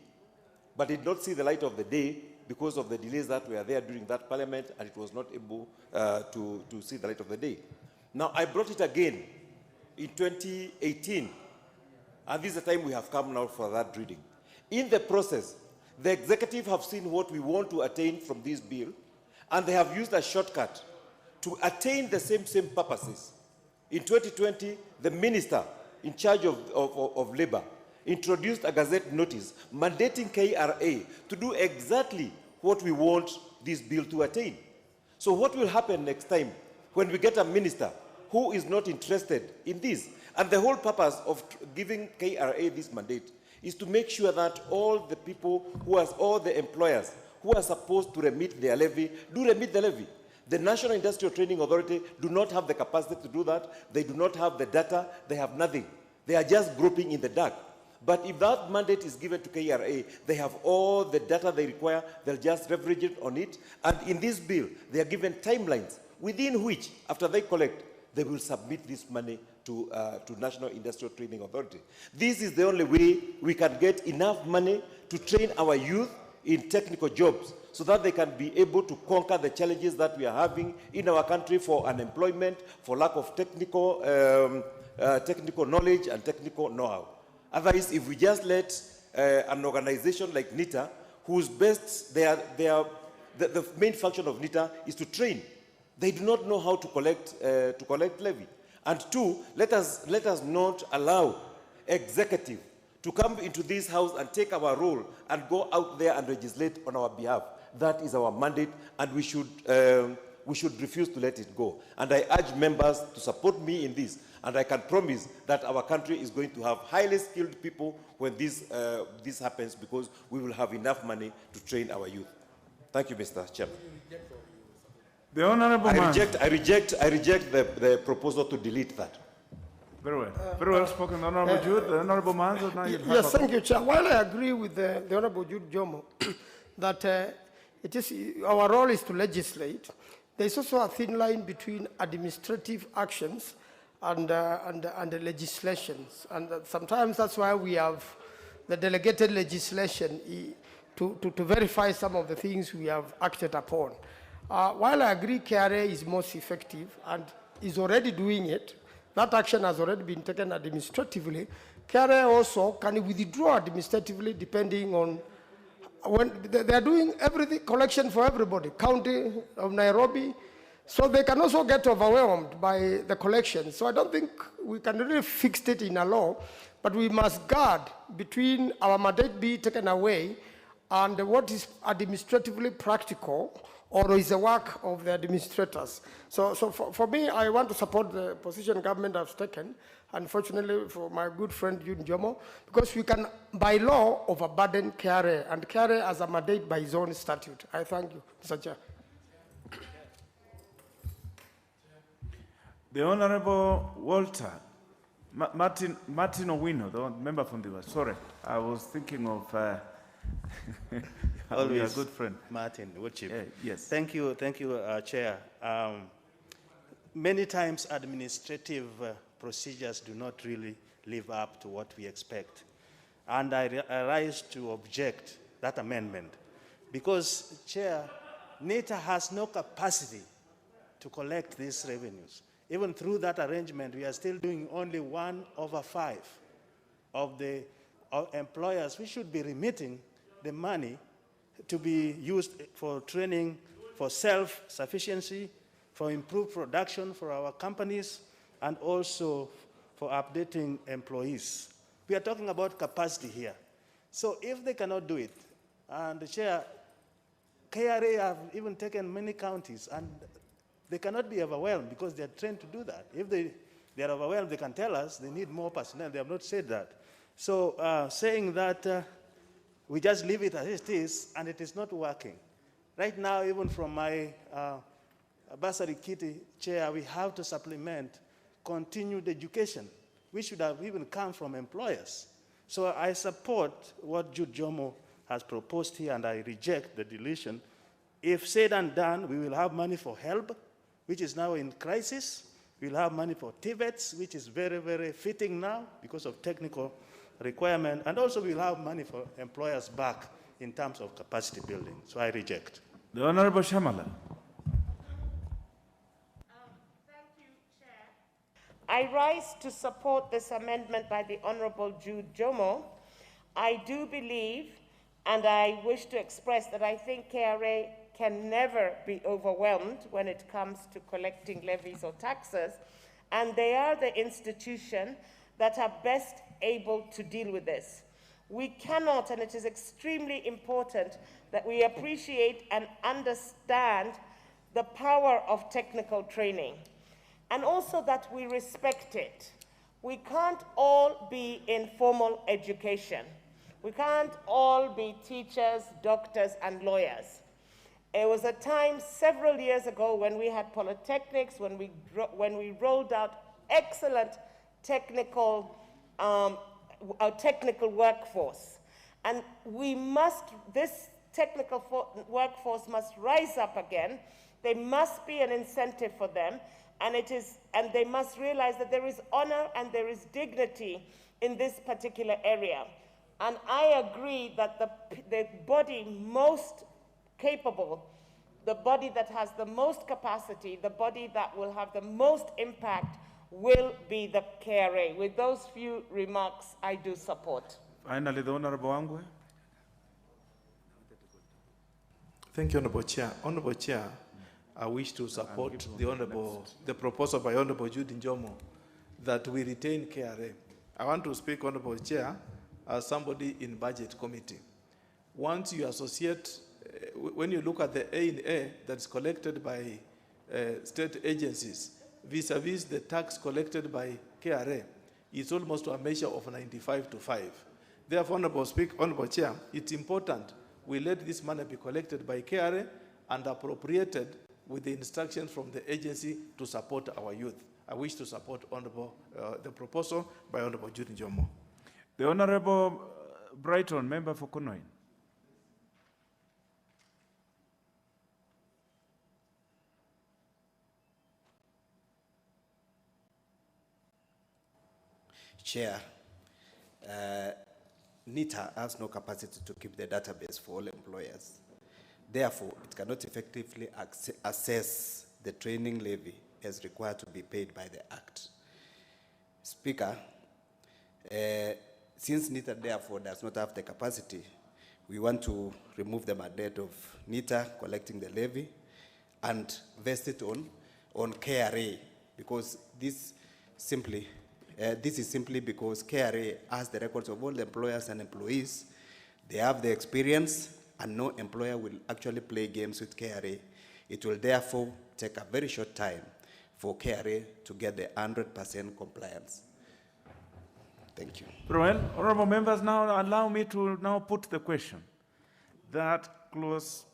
but did not see the light of the day because of the delays that were there during that parliament, and it was not able to see the light of the day. Now, I brought it again in 2018, and this is the time we have come now for that reading. In the process, the executive have seen what we want to attain from this bill, and they have used a shortcut to attain the same purposes. In 2020, the minister in charge of labor introduced a gazette notice mandating KRA to do exactly what we want this bill to attain. So what will happen next time when we get a minister who is not interested in this? And the whole purpose of giving KRA this mandate is to make sure that all the people all the employers who are supposed to remit their levy do remit the levy. The National Industrial Training Authority do not have the capacity to do that. They do not have the data. They have nothing. They are just groping in the dark. But if that mandate is given to KRA, they have all the data they require. They'll just leverage it on it. And in this bill, they are given timelines within which, after they collect, they will submit this money to National Industrial Training Authority. This is the only way we can get enough money to train our youth in technical jobs so that they can be able to conquer the challenges that we are having in our country for unemployment, for lack of technical knowledge and technical know-how. Otherwise, if we just let an organization like NITA, whose the main function of NITA is to train, they do not know how to collect levy. And two, let us not allow executive to come into this House and take our role and go out there and legislate on our behalf. That is our mandate, and we should refuse to let it go. And I urge members to support me in this, and I can promise that our country is going to have highly skilled people when this happens, because we will have enough money to train our youth. Thank you, Mr. Chairman. The Honorable I reject the proposal to delete that. Very well. Very well spoken, Honorable Jude. The Honorable Manzo, now you have Yes, thank you, Chair. While I agree with the Honorable Jude Jomo that it is our role is to legislate, there is also a thin line between administrative actions and the legislations, and sometimes that's why we have the delegated legislation to verify some of the things we have acted upon. While I agree KRA is most effective and is already doing it, that action has already been taken administratively. KRA also can withdraw administratively depending on when they are doing everything, collection for everybody, County of Nairobi, so they can also get overwhelmed by the collection. So I don't think we can really fix it in a law, but we must guard between our mandate being taken away and what is administratively practical or is the work of the administrators. So for me, I want to support the position government has taken, unfortunately for my good friend Yun Jomo, because we can, by law, overburden KRA, and KRA has a mandate by his own statute. I thank you, Mr. Chair. The Honorable Walter Martin Owino, the member from the West. Sorry, I was thinking of always a good friend. Martin Woodchip. Yes. Thank you, Chair. Many times administrative procedures do not really live up to what we expect. And I rise to object that amendment because, Chair, NITA has no capacity to collect these revenues. Even through that arrangement, we are still doing only 1/5 of the employers. We should be remitting the money to be used for training, for self-sufficiency, for improved production for our companies, and also for updating employees. We are talking about capacity here. So if they cannot do it, and the chair, KRA have even taken many counties, and they cannot be overwhelmed because they are trained to do that. If they are overwhelmed, they can tell us they need more personnel. They have not said that. So saying that we just leave it as it is, and it is not working. Right now, even from my bursary kitty chair, we have to supplement continued education, which should have even come from employers. So I support what Jude Jomo has proposed here, and I reject the deletion. If said and done, we will have money for HELB, which is now in crisis. We'll have money for TVETs, which is very, very fitting now because of technical requirement. And also we'll have money for employers back in terms of capacity building. So I reject. The Honorable Shamala. I rise to support this amendment by the Honorable Jude Jomo. I do believe, and I wish to express that I think KRA can never be overwhelmed when it comes to collecting levies or taxes, and they are the institution that are best able to deal with this. We cannot, and it is extremely important that we appreciate and understand the power of technical training, and also that we respect it. We can't all be in formal education. We can't all be teachers, doctors, and lawyers. It was a time several years ago when we had polytechnics, when we rolled out excellent technical, technical workforce. And this technical workforce must rise up again. There must be an incentive for them, and they must realize that there is honor and there is dignity in this particular area. And I agree that the body most capable, the body that has the most capacity, the body that will have the most impact will be the KRA. With those few remarks, I do support. Finally, the Honorable Wangwe. Thank you, Honorable Chair. Honorable Chair, I wish to support the proposal by Honorable Jude Njomo that we retain KRA. I want to speak, Honorable Chair, as somebody in Budget Committee. Once you associate, when you look at the A that's collected by state agencies vis-a-vis the tax collected by KRA, it's almost a measure of 95-5. Therefore, Honorable Chair, it's important we let this money be collected by KRA and appropriated with the instructions from the agency to support our youth. I wish to support the proposal by Honorable Jude Njomo. The Honorable Brighton, member for Kunoin. Chair, NITA has no capacity to keep the database for all employers. Therefore, it cannot effectively assess the training levy as required to be paid by the Act. Speaker, since NITA therefore does not have the capacity, we want to remove the mandate of NITA collecting the levy and vest it on KRA, because this is simply because KRA has the records of all the employers and employees. They have the experience, and no employer will actually play games with KRA. It will therefore take a very short time for KRA to get the 100% compliance. Thank you. Well, honorable members, now allow me to now put the question that clause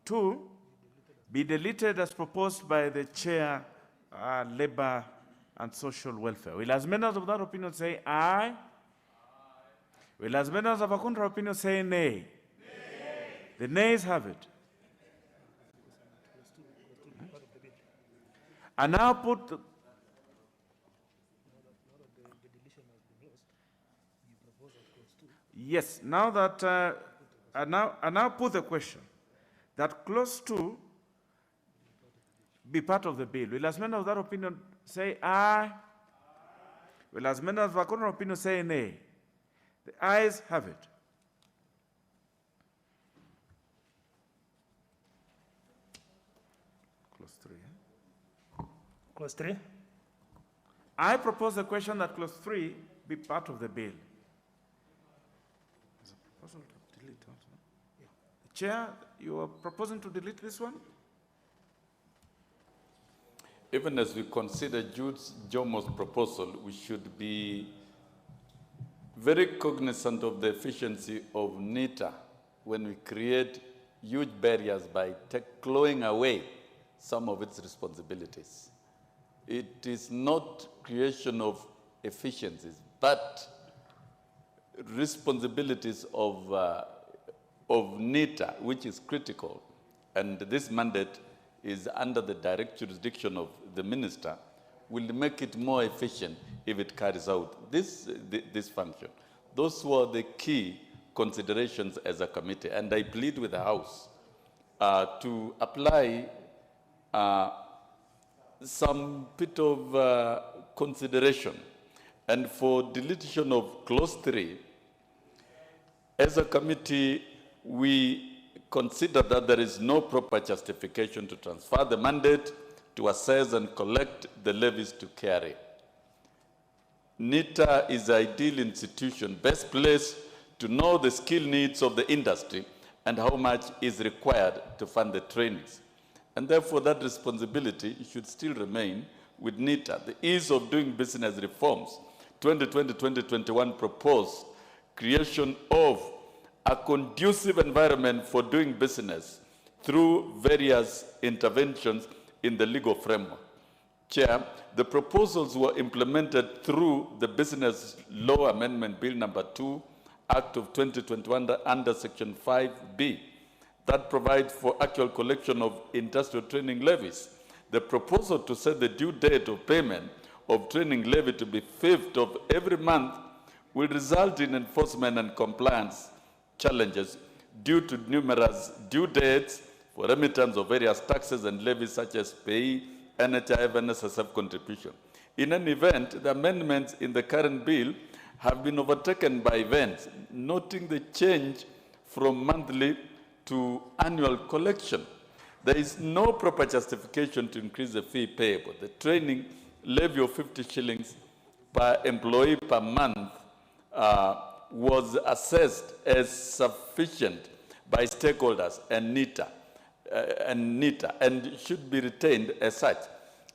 2 be deleted as proposed by the chair, Labor and Social Welfare. Will as members of that opinion say aye? Will as members of a contrary opinion say nay? Nay. The nays have it. I now put the, yes, now that I now put the question that clause 2 be part of the bill. Will as members of that opinion say aye? Will as members of a contrary opinion say nay? The ayes have it. Clause 3. Clause 3? I propose the question that clause 3 be part of the bill. proposal to delete also. Chair, you are proposing to delete this one? Even as we consider Jude Jomo's proposal, we should be very cognizant of the efficiency of NITA when we create huge barriers by clawing away some of its responsibilities. It is not creation of efficiencies, but responsibilities of NITA, which is critical. And this mandate is under the direct jurisdiction of the minister, will make it more efficient if it carries out this function. Those were the key considerations as a committee. And I plead with the House to apply some bit of consideration. And for deletion of clause 3, as a committee, we consider that there is no proper justification to transfer the mandate to assess and collect the levies to KRA. NITA is the ideal institution, best placed to know the skill needs of the industry and how much is required to fund the trainings. And therefore, that responsibility should still remain with NITA. The ease of doing business reforms, 2020-2021 proposed creation of a conducive environment for doing business through various interventions in the legal framework. Chair, the proposals were implemented through the Business Law Amendment Bill number 2, Act of 2021 under Section 5B, that provides for actual collection of industrial training levies. The proposal to set the due date of payment of training levy to be 5th of every month will result in enforcement and compliance challenges due to numerous due dates for remittance of various taxes and levies such as pay, NHIF, and SSF contribution. In any event, the amendments in the current bill have been overtaken by events, noting the change from monthly to annual collection. There is no proper justification to increase the fee payable. The training levy of 50 shillings per employee per month was assessed as sufficient by stakeholders and NITA, and should be retained as such.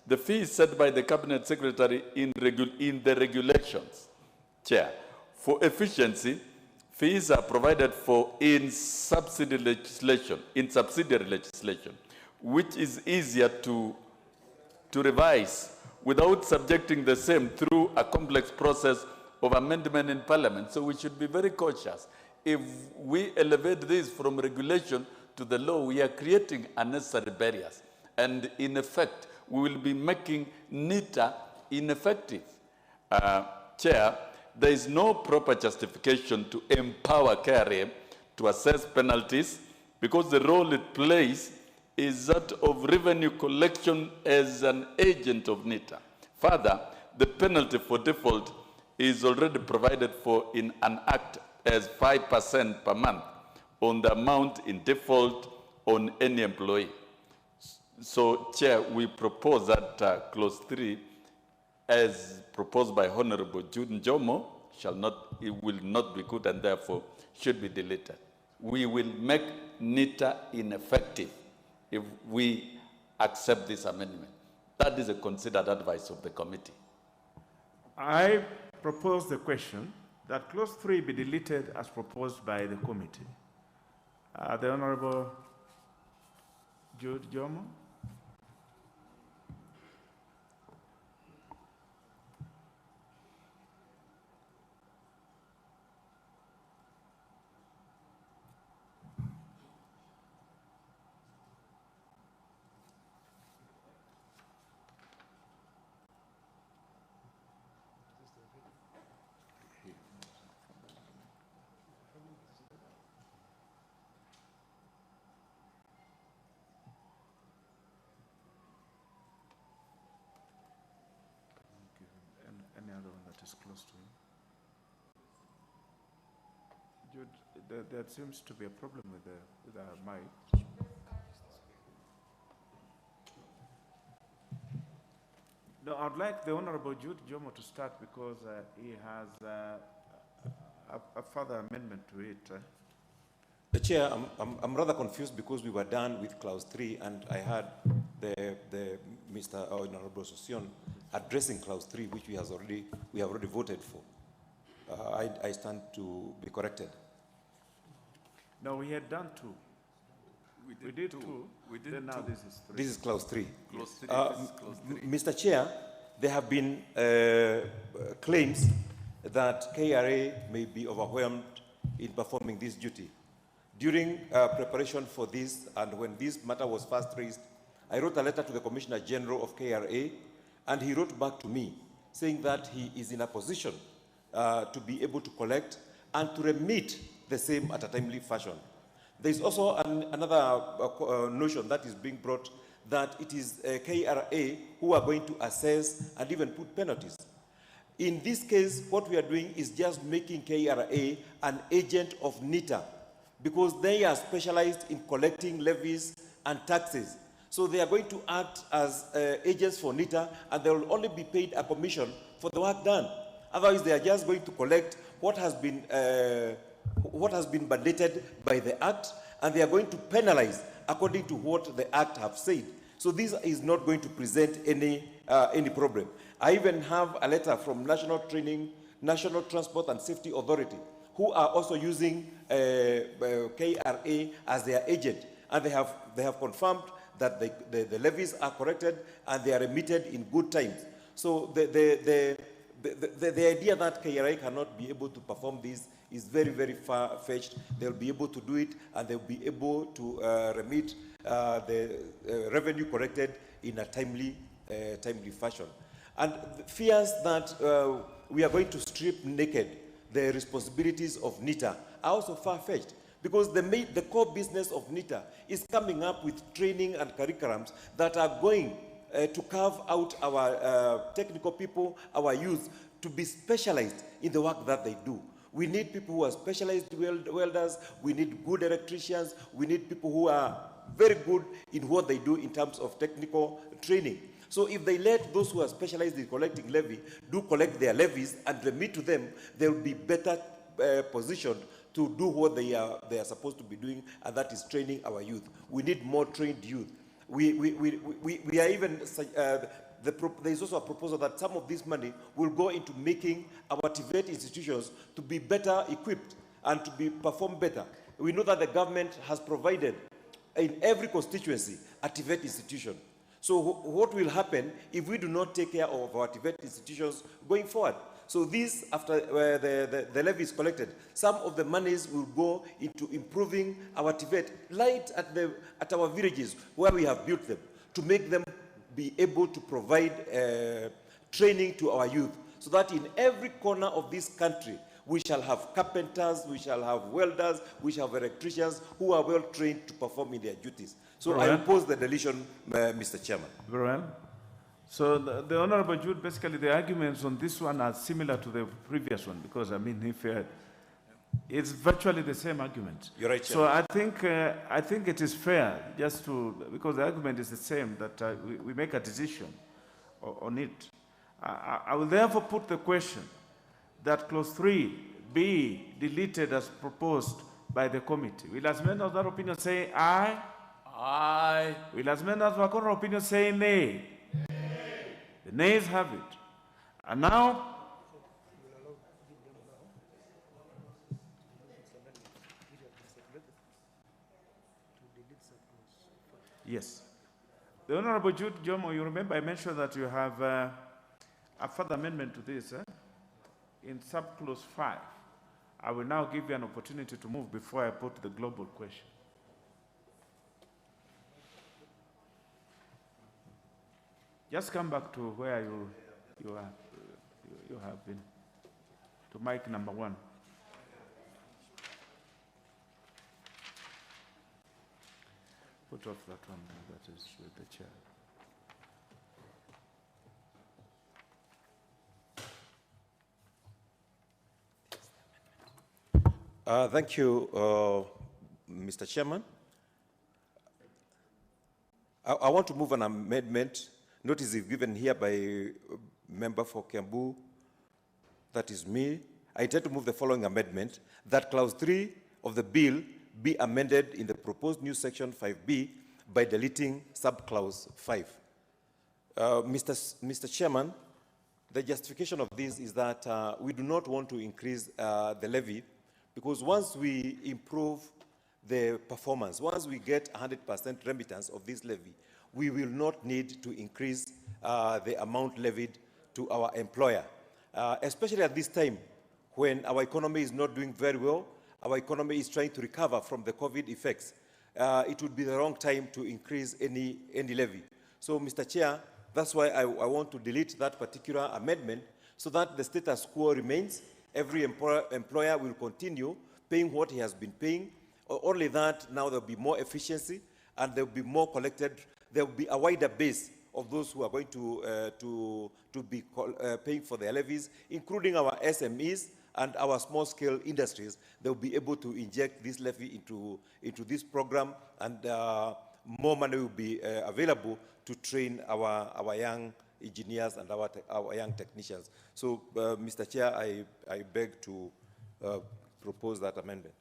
The fee is set by the Cabinet Secretary in the regulations. Chair, for efficiency, fees are provided for in subsidiary legislation, which is easier to revise without subjecting the same through a complex process of amendment in Parliament. So we should be very cautious. If we elevate this from regulation to the law, we are creating unnecessary barriers. And in effect, we will be making NITA ineffective. Chair, there is no proper justification to empower KRA to assess penalties because the role it plays is that of revenue collection as an agent of NITA. Further, the penalty for default is already provided for in an act as 5% per month on the amount in default on any employee. So, Chair, we propose that clause 3, as proposed by Honorable Jude Jomo, will not be good and therefore should be deleted. We will make NITA ineffective if we accept this amendment. That is a considered advice of the committee. I propose the question that clause 3 be deleted as proposed by the committee. The Honorable Jude Jomo. Any other one that is close to him? Jude, there seems to be a problem with our mic. No, I'd like the Honorable Jude Jomo to start because he has a further amendment to it. The Chair, I'm rather confused because we were done with clause 3 and I had the Mr. Honorable Sosion addressing clause 3, which we have already voted for. I stand to be corrected. No, we had done 2. We did two. We did then now two. this is 3. This is clause 3. Clause 3. This is clause 3. Mr. Chair, there have been claims that KRA may be overwhelmed in performing this duty. During preparation for this, and when this matter was first raised, I wrote a letter to the Commissioner General of KRA, and he wrote back to me saying that he is in a position to be able to collect and to remit the same at a timely fashion. There is also another notion that is being brought that it is KRA who are going to assess and even put penalties. In this case, what we are doing is just making KRA an agent of NITA because they are specialized in collecting levies and taxes. So they are going to act as agents for NITA and they will only be paid a commission for the work done. Otherwise, they are just going to collect what has been mandated by the Act, and they are going to penalize according to what the Act have said. So this is not going to present any problem. I even have a letter from National Transport and Safety Authority, who are also using KRA as their agent, and they have confirmed that the levies are corrected and they are remitted in good times. So the idea that KRA cannot be able to perform this is very, very far-fetched. They'll be able to do it, and they'll be able to remit the revenue corrected in a timely fashion. And fears that we are going to strip naked the responsibilities of NITA are also far-fetched, because the core business of NITA is coming up with training and curriculums that are going to carve out our technical people, our youth, to be specialized in the work that they do. We need people who are specialized welders, we need good electricians, we need people who are very good in what they do in terms of technical training. So if they let those who are specialized in collecting levy collect their levies and remit to them, they will be better positioned to do what they are supposed to be doing, and that is training our youth. We need more trained youth. We are even, there is also a proposal that some of this money will go into making our TVET institutions to be better equipped and to perform better. We know that the government has provided in every constituency a TVET institution. So what will happen if we do not take care of our TVET institutions going forward? So this, after the levy is collected, some of the monies will go into improving our TVET right at our villages where we have built them, to make them be able to provide training to our youth, so that in every corner of this country, we shall have carpenters, we shall have welders, we shall have electricians who are well trained to perform in their duties. So I oppose the deletion, Mr. Chairman. Very well. So the Honorable Jude, basically the arguments on this one are similar to the previous one, because I mean, if it's virtually the same argument. You're right, Chairman. So I think it is fair just to, because the argument is the same, that we make a decision on it. I will therefore put the question that clause 3 be deleted as proposed by the committee. Will as many of that opinion say aye? Aye. Will as many of our opinion say nay? The nays have it. And now, yes. The Honorable Jude Jomo, you remember I mentioned that you have a further amendment to this in subclause 5. I will now give you an opportunity to move before I put the global question. Just come back to where you have been, to mic number 1. Put off that one, that is with the chair. Thank you, Mr. Chairman. I want to move an amendment. Notice is given here by member for Kiambu, that is me. I intend to move the following amendment, that clause 3 of the bill be amended in the proposed new section 5B by deleting subclause 5. Mr. Chairman, the justification of this is that we do not want to increase the levy, because once we improve the performance, once we get 100% remittance of this levy, we will not need to increase the amount levied to our employer, especially at this time when our economy is not doing very well, our economy is trying to recover from the COVID effects. It would be the wrong time to increase any levy. So, Mr. Chair, that's why I want to delete that particular amendment so that the status quo remains. Every employer will continue paying what he has been paying. Only that now there will be more efficiency and there will be more collected. There will be a wider base of those who are going to be paying for their levies, including our SMEs and our small-scale industries. They will be able to inject this levy into this program, and more money will be available to train our young engineers and our young technicians. So, Mr. Chair, I beg to propose that amendment.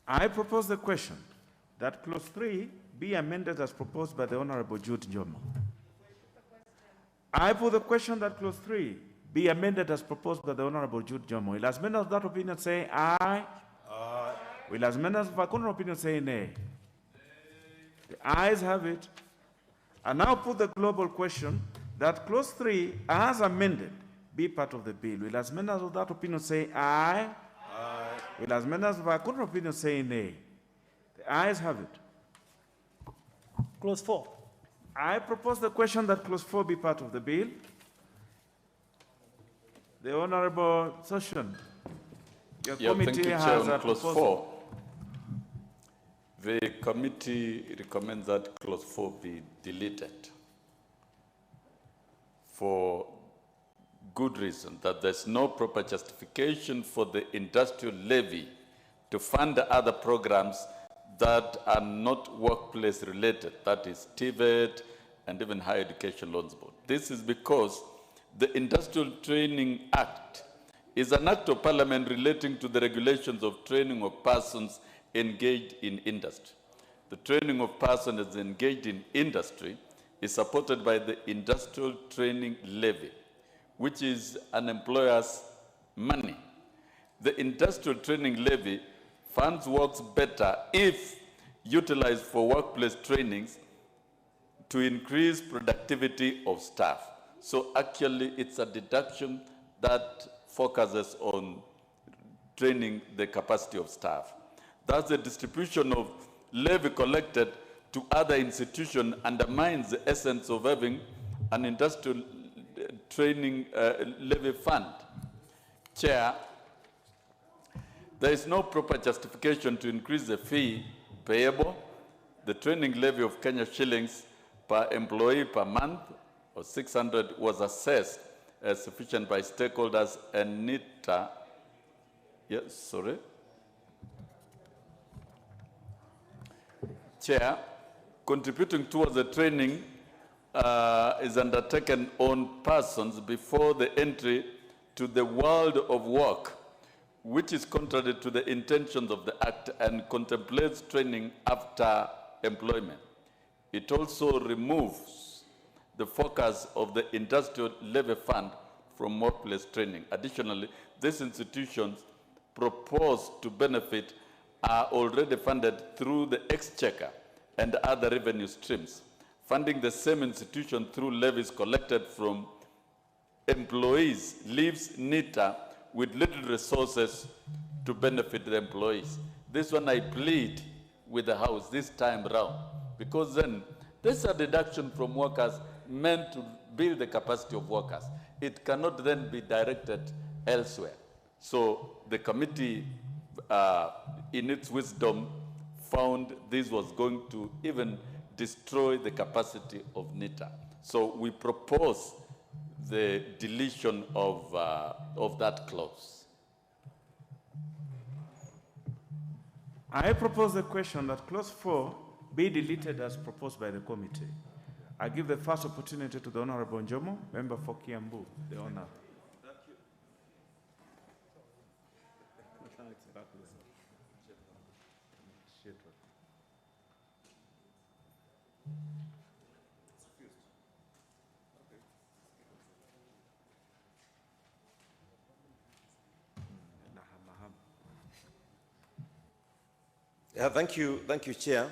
I propose the question that clause 3 be amended as proposed by the Honorable Jude Njomo. I put the question that clause 3 be amended as proposed by the Honorable Jude Njomo. Will as many of that opinion say aye? Aye. Will as many of the contrary opinion say nay? The ayes have it. I now put the global question that clause 3 as amended be part of the bill. Will as many of that opinion say aye? Aye. Will as many of the contrary opinion say nay? The ayes have it. Clause 4. I propose the question that clause 4 be part of the bill. The Honorable Session, your committee has a clause proposal. 4. The committee recommends that clause 4 be deleted for good reason, that there's no proper justification for the industrial levy to fund other programs that are not workplace related, that is TVET and even Higher Education Loans Board. This is because the Industrial Training Act is an act of parliament relating to the regulations of training of persons engaged in industry. The training of persons engaged in industry is supported by the Industrial Training Levy, which is an employer's money. The Industrial Training Levy funds works better if utilized for workplace trainings to increase productivity of staff. So actually, it's a deduction that focuses on training the capacity of staff. Thus, the distribution of levy collected to other institutions undermines the essence of having an industrial training levy fund. Chair, there is no proper justification to increase the fee payable. The training levy of Kenya shillings per employee per month, or 600, was assessed as sufficient by stakeholders and NITA. Yes, sorry. Chair, contributing towards the training is undertaken on persons before the entry to the world of work, which is contrary to the intentions of the Act and contemplates training after employment. It also removes the focus of the Industrial Levy Fund from workplace training. Additionally, these institutions proposed to benefit are already funded through the exchequer and other revenue streams. Funding the same institution through levies collected from employees leaves NITA with little resources to benefit the employees. This one I plead with the House this time round, because then there's a deduction from workers meant to build the capacity of workers. It cannot then be directed elsewhere. So the committee, in its wisdom, found this was going to even destroy the capacity of NITA. So we propose the deletion of that clause. I propose the question that clause 4 be deleted as proposed by the committee. I give the first opportunity to the Honorable Njomo, member for Kiambu, the honor. Thank you, Chair.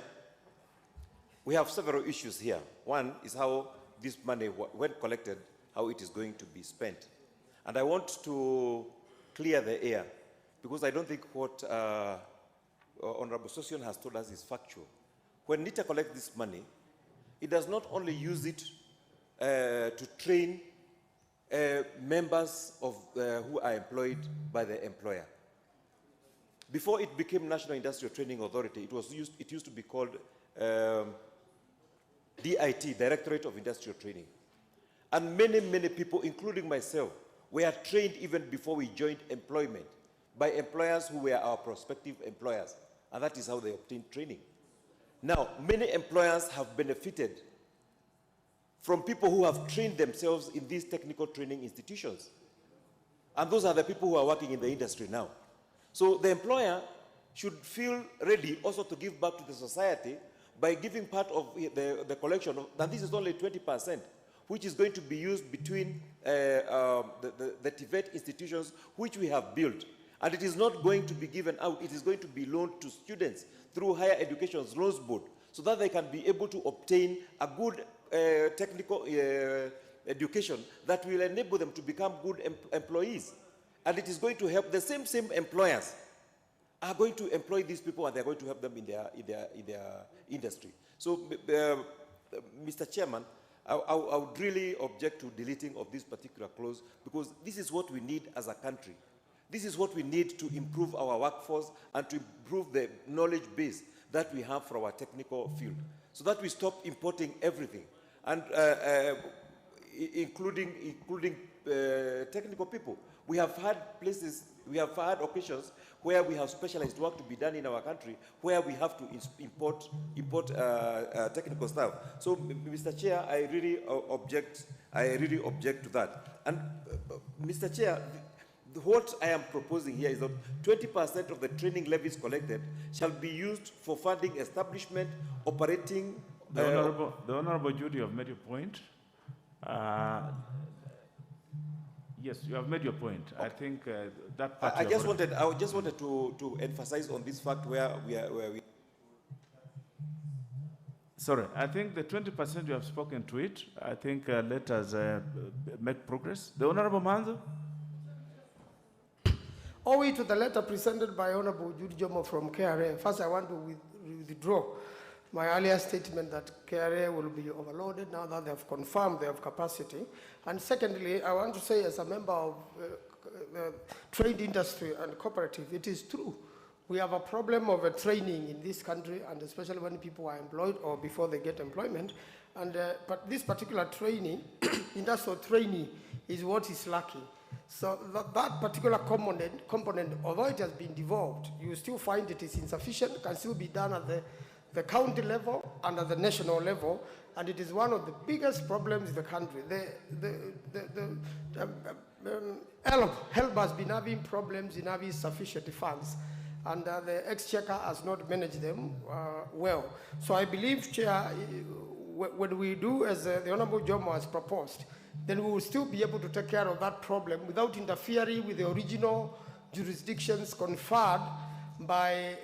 We have several issues here. One is how this money, when collected, how it is going to be spent. And I want to clear the air, because I don't think what Honorable Sosion has told us is factual. When NITA collects this money, it does not only use it to train members of who are employed by the employer. Before it became National Industrial Training Authority, it used to be called DIT, Directorate of Industrial Training. And many people, including myself, were trained even before we joined employment by employers who were our prospective employers. And that is how they obtained training. Now, many employers have benefited from people who have trained themselves in these technical training institutions. And those are the people who are working in the industry now. So the employer should feel ready also to give back to the society by giving part of the collection, and this is only 20%, which is going to be used between the TVET institutions which we have built. And it is not going to be given out, it is going to be loaned to students through Higher Education's Loans Board, so that they can be able to obtain a good technical education that will enable them to become good employees. And it is going to help the same employers are going to employ these people, and they're going to help them in their industry. So, Mr. Chairman, I would really object to deleting of this particular clause, because this is what we need as a country. This is what we need to improve our workforce and to improve the knowledge base that we have for our technical field, so that we stop importing everything, and including technical people. We have had places, we have had occasions where we have specialized work to be done in our country, where we have to import technical staff. So, Mr. Chair, I really object to that. And Mr. Chair, what I am proposing here is that 20% of the training levies collected shall be used for funding establishment, operating. The Honorable Judy, you have made your point. Yes, you have made your point. Okay. I think that part. I just wanted to emphasize on this fact where we. Sorry, I think the 20% you have spoken to it. I think let us make progress. The Honorable Manzo. Owing to the letter presented by Honorable Judy Jomo from KRA, first I want to withdraw my earlier statement that KRA will be overloaded now that they have confirmed they have capacity. And secondly, I want to say, as a member of the trade industry and cooperative, it is true. We have a problem of training in this country, and especially when people are employed or before they get employment. And but this particular training, industrial training, is what is lacking. So that particular component, although it has been devolved, you still find it is insufficient, can still be done at the county level and at the national level, and it is one of the biggest problems in the country. HELB has been having problems in having sufficient funds, and the Exchequer has not managed them well. So I believe, Chair, when we do as the Honorable Jomo has proposed, then we will still be able to take care of that problem without interfering with the original jurisdictions conferred by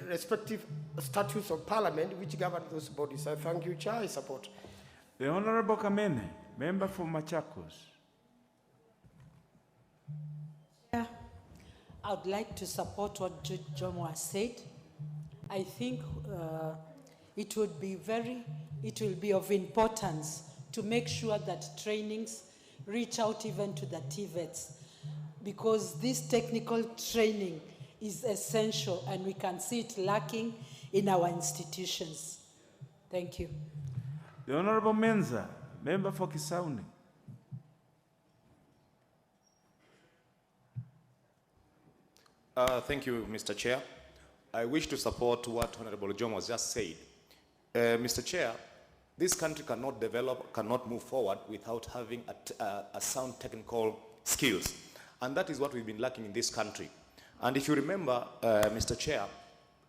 respective statutes of parliament which govern those bodies. I thank you, Chair. I support. The Honorable Kamene, member for Machakos. Yeah, I would like to support what Judge Jomo has said. I think it will be of importance to make sure that trainings reach out even to the TVETs, because this technical training is essential and we can see it lacking in our institutions. Thank you. The Honorable Menza, member for Kisauni. Thank you, Mr. Chair. I wish to support what Honorable Jomo has just said. Mr. Chair, this country cannot develop, cannot move forward without having a sound technical skills. And that is what we've been lacking in this country. And if you remember, Mr. Chair,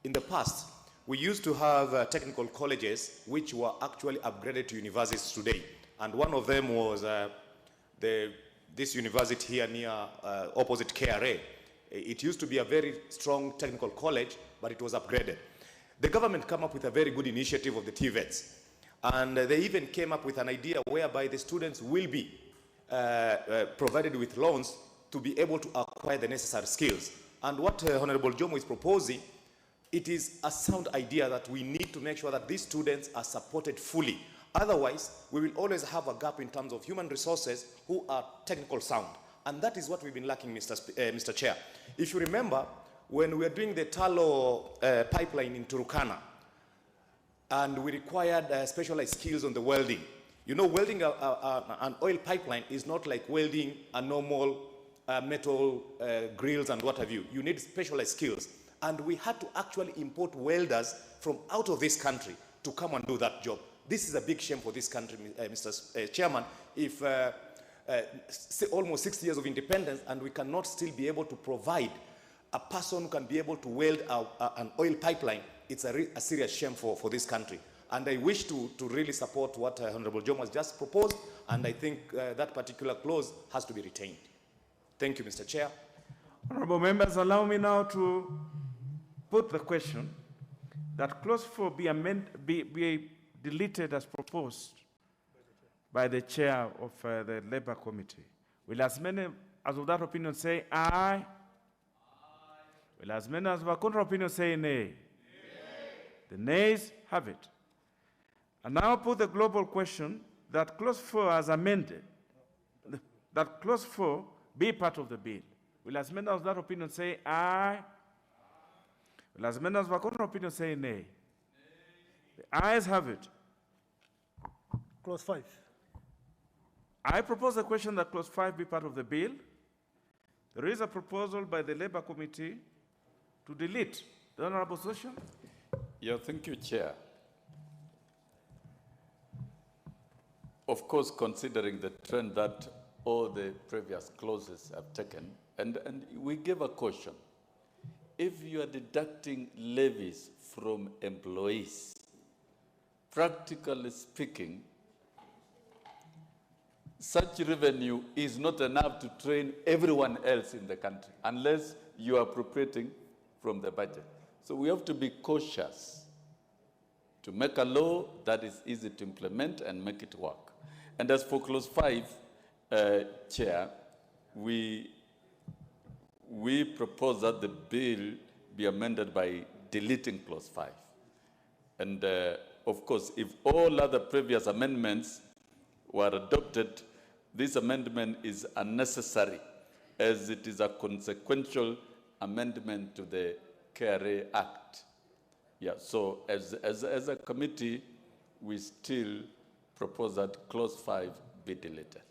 in the past, we used to have technical colleges which were actually upgraded to universities today. And one of them was this university here near opposite KRA. It used to be a very strong technical college, but it was upgraded. The government came up with a very good initiative of the TVETs. And they even came up with an idea whereby the students will be provided with loans to be able to acquire the necessary skills. And what Honorable Jomo is proposing, it is a sound idea that we need to make sure that these students are supported fully. Otherwise, we will always have a gap in terms of human resources who are technical sound. And that is what we've been lacking, Mr. Chair. If you remember, when we were doing the Talo pipeline in Turkana, and we required specialized skills on the welding. You know, welding an oil pipeline is not like welding a normal metal grills and what have you. You need specialized skills. And we had to actually import welders from out of this country to come and do that job. This is a big shame for this country, Mr. Chairman, if almost 60 years of independence and we cannot still be able to provide a person who can be able to weld an oil pipeline. It's a serious shame for this country. And I wish to really support what Honorable Jomo has just proposed, and I think that particular clause has to be retained. Thank you, Mr. Chair. Honorable members, allow me now to put the question that clause 4 be deleted as proposed by the chair of the Labour Committee. Will as many as of that opinion say aye? Will as many as of a contrary opinion say nay? The nays have it. And now put the global question that clause 4 as amended, that clause 4 be part of the bill. Will as many as that opinion say aye? Will as many as of a contrary opinion say nay? The ayes have it. Clause 5. I propose the question that clause 5 be part of the bill. There is a proposal by the Labour Committee to delete. The Honourable Session. Yeah, thank you, Chair. Of course, considering the trend that all the previous clauses have taken, and we give a caution. If you are deducting levies from employees, practically speaking, such revenue is not enough to train everyone else in the country, unless you are appropriating from the budget. So we have to be cautious to make a law that is easy to implement and make it work. And as for clause 5, Chair, we propose that the bill be amended by deleting clause 5. And of course, if all other previous amendments were adopted, this amendment is unnecessary as it is a consequential amendment to the KRA Act. Yeah, so as a committee, we still propose that clause 5 be deleted.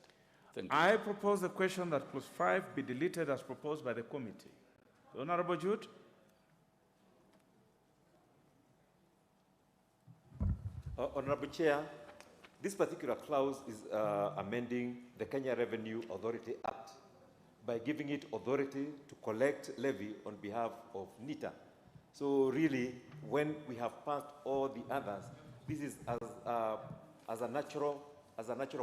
Thank you. I propose the question that clause 5 be deleted as proposed by the committee. The Honourable Jude. Honourable Chair, this particular clause is amending the Kenya Revenue Authority Act by giving it authority to collect levy on behalf of NITA. So really, when we have passed all the others, this is as a natural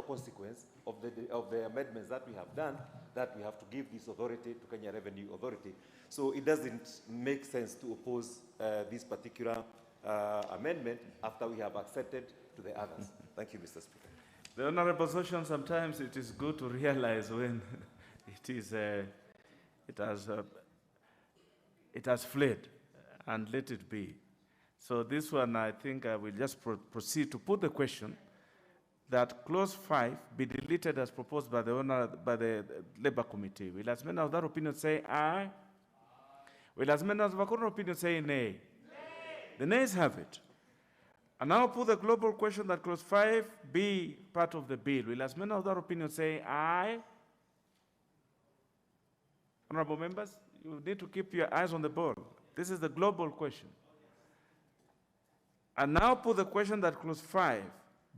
consequence of the amendments that we have done, that we have to give this authority to Kenya Revenue Authority. So it doesn't make sense to oppose this particular amendment after we have accepted to the others. Thank you, Mr. Speaker. The Honourable Session, sometimes it is good to realize when it has fled, and let it be. So this one, I think I will just proceed to put the question that clause 5 be deleted as proposed by the Labour Committee. Will as many of that opinion say aye? Will as many of the contrary opinion say nay? The nays have it. And now put the global question that clause 5 be part of the bill. Will as many of that opinion say aye? Honourable members, you need to keep your eyes on the ball. This is the global question. And now put the question that clause 5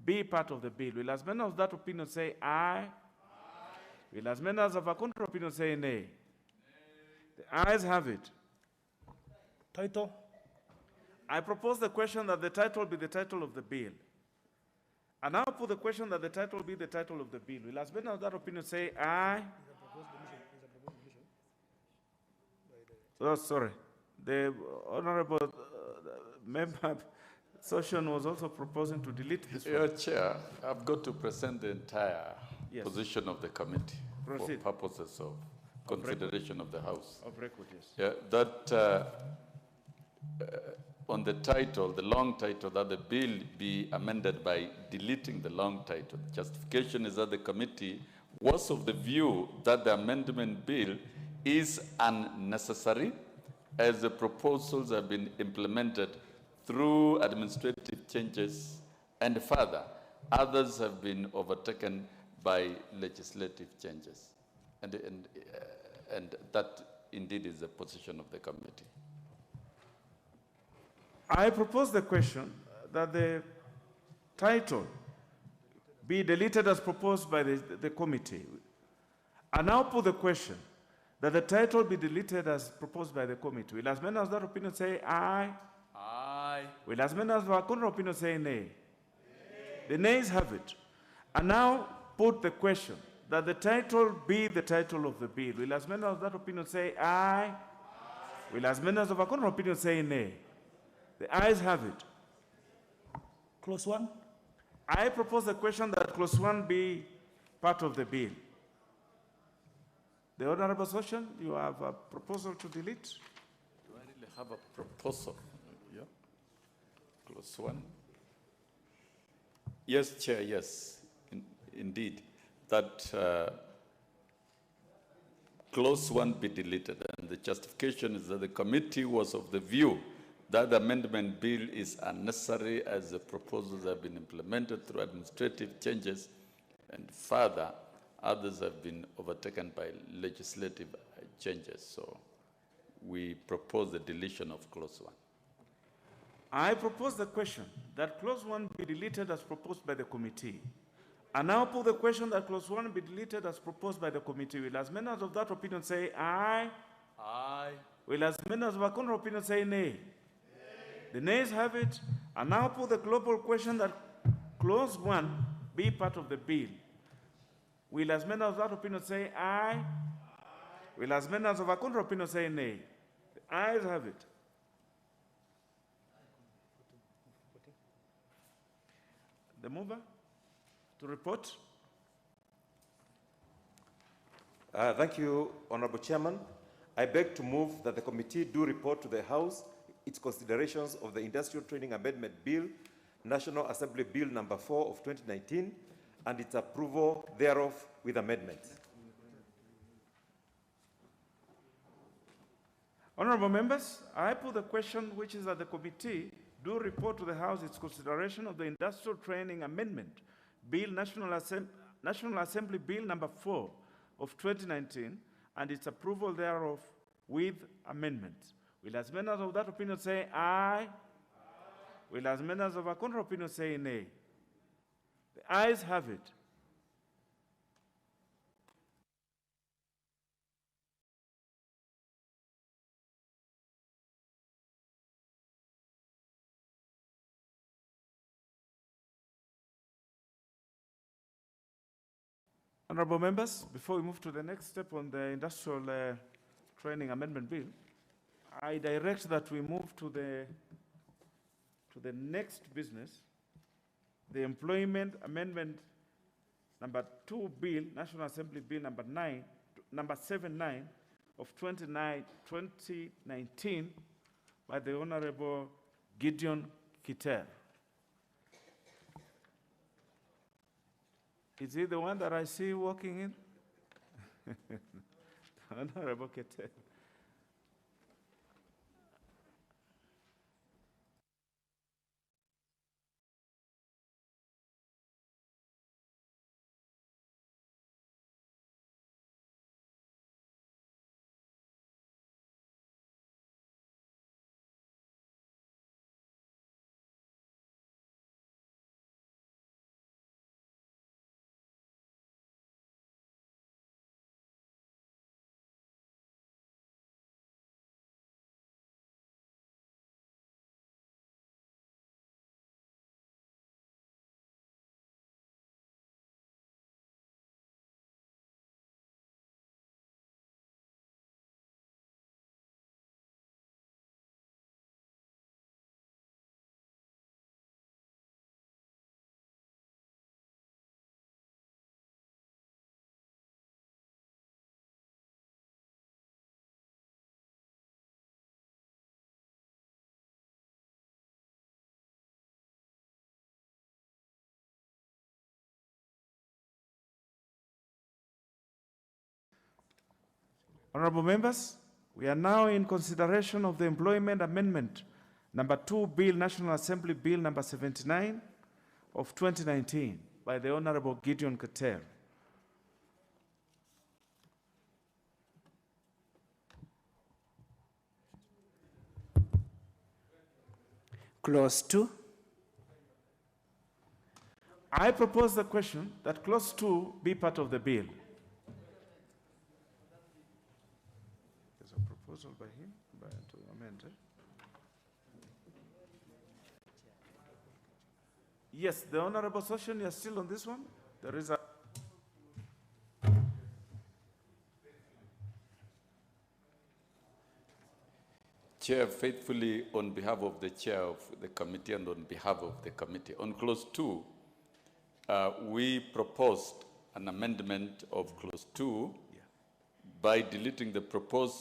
be part of the bill. Will as many of that opinion say aye? Will as many as of a contrary opinion say nay? The ayes have it. Title. I propose the question that the title be the title of the bill. And now put the question that the title be the title of the bill. Will as many of that opinion say aye? Oh, sorry. The Honorable Member Session was also proposing to delete this Your one. Chair, I've got to present the entire Yes. position of the committee Proceed. for purposes of consideration of the House. Of record, yes. Yeah, that on the title, the long title, that the bill be amended by deleting the long title. Justification is that the committee was of the view that the amendment bill is unnecessary as the proposals have been implemented through administrative changes, and further, others have been overtaken by legislative changes. And that indeed is the position of the committee. I propose the question that the title be deleted as proposed by the committee. I now put the question that the title be deleted as proposed by the committee. Will as many as that opinion say aye? Aye. Will as many as the contrary opinion say nay? The nays have it. I now put the question that the title be the title of the bill. Will as many as that opinion say aye? Will as many as of a contrary opinion say nay? The ayes have it. Clause 1. I propose the question that clause 1 be part of the bill. The Honorable Session, you have a proposal to delete? Do I really have a proposal? Yeah. Clause 1. Yes, Chair, yes, indeed. That clause 1 be deleted. And the justification is that the committee was of the view that the amendment bill is unnecessary as the proposals have been implemented through administrative changes, and further, others have been overtaken by legislative changes. So we propose the deletion of clause 1. I propose the question that clause 1 be deleted as proposed by the committee. I now put the question that clause 1 be deleted as proposed by the committee. Will as many as of that opinion say aye? Aye. Will as many as of a contrary opinion say nay? The nays have it. I now put the global question that clause 1 be part of the bill. Will as many as that opinion say aye? Will as many as of a contrary opinion say nay? The ayes have it. The mover to report. Thank you, Honorable Chairman. I beg to move that the committee do report to the House its considerations of the Industrial Training Amendment Bill, National Assembly Bill number 4 of 2019, and its approval thereof with amendments. Honorable members, I put the question which is that the committee do report to the House its consideration of the Industrial Training Amendment Bill, National Assembly Bill number 4 of 2019, and its approval thereof with amendments. Will as many as of that opinion say aye? Will as many as of a contrary opinion say nay? The ayes have it. Honorable members, before we move to the next step on the Industrial Training Amendment Bill, I direct that we move to the next business, the Employment Amendment number 2 Bill, National Assembly Bill number 79 of 2019 by the Honorable Gideon Kitel. Is he the one that I see walking in? Honorable Kitel. Honorable members, we are now in consideration of the Employment Amendment number 2 Bill, National Assembly Bill number 79 of 2019 by the Honorable Gideon Kater. Clause 2. I propose the question that clause 2 be part of the bill. There's a proposal by him to amend it. Yes, the Honorable Session, you are still on this one? There is a... Chair, faithfully on behalf of the chair of the committee and on behalf of the committee, on clause 2, we proposed an amendment of clause 2 by deleting the proposed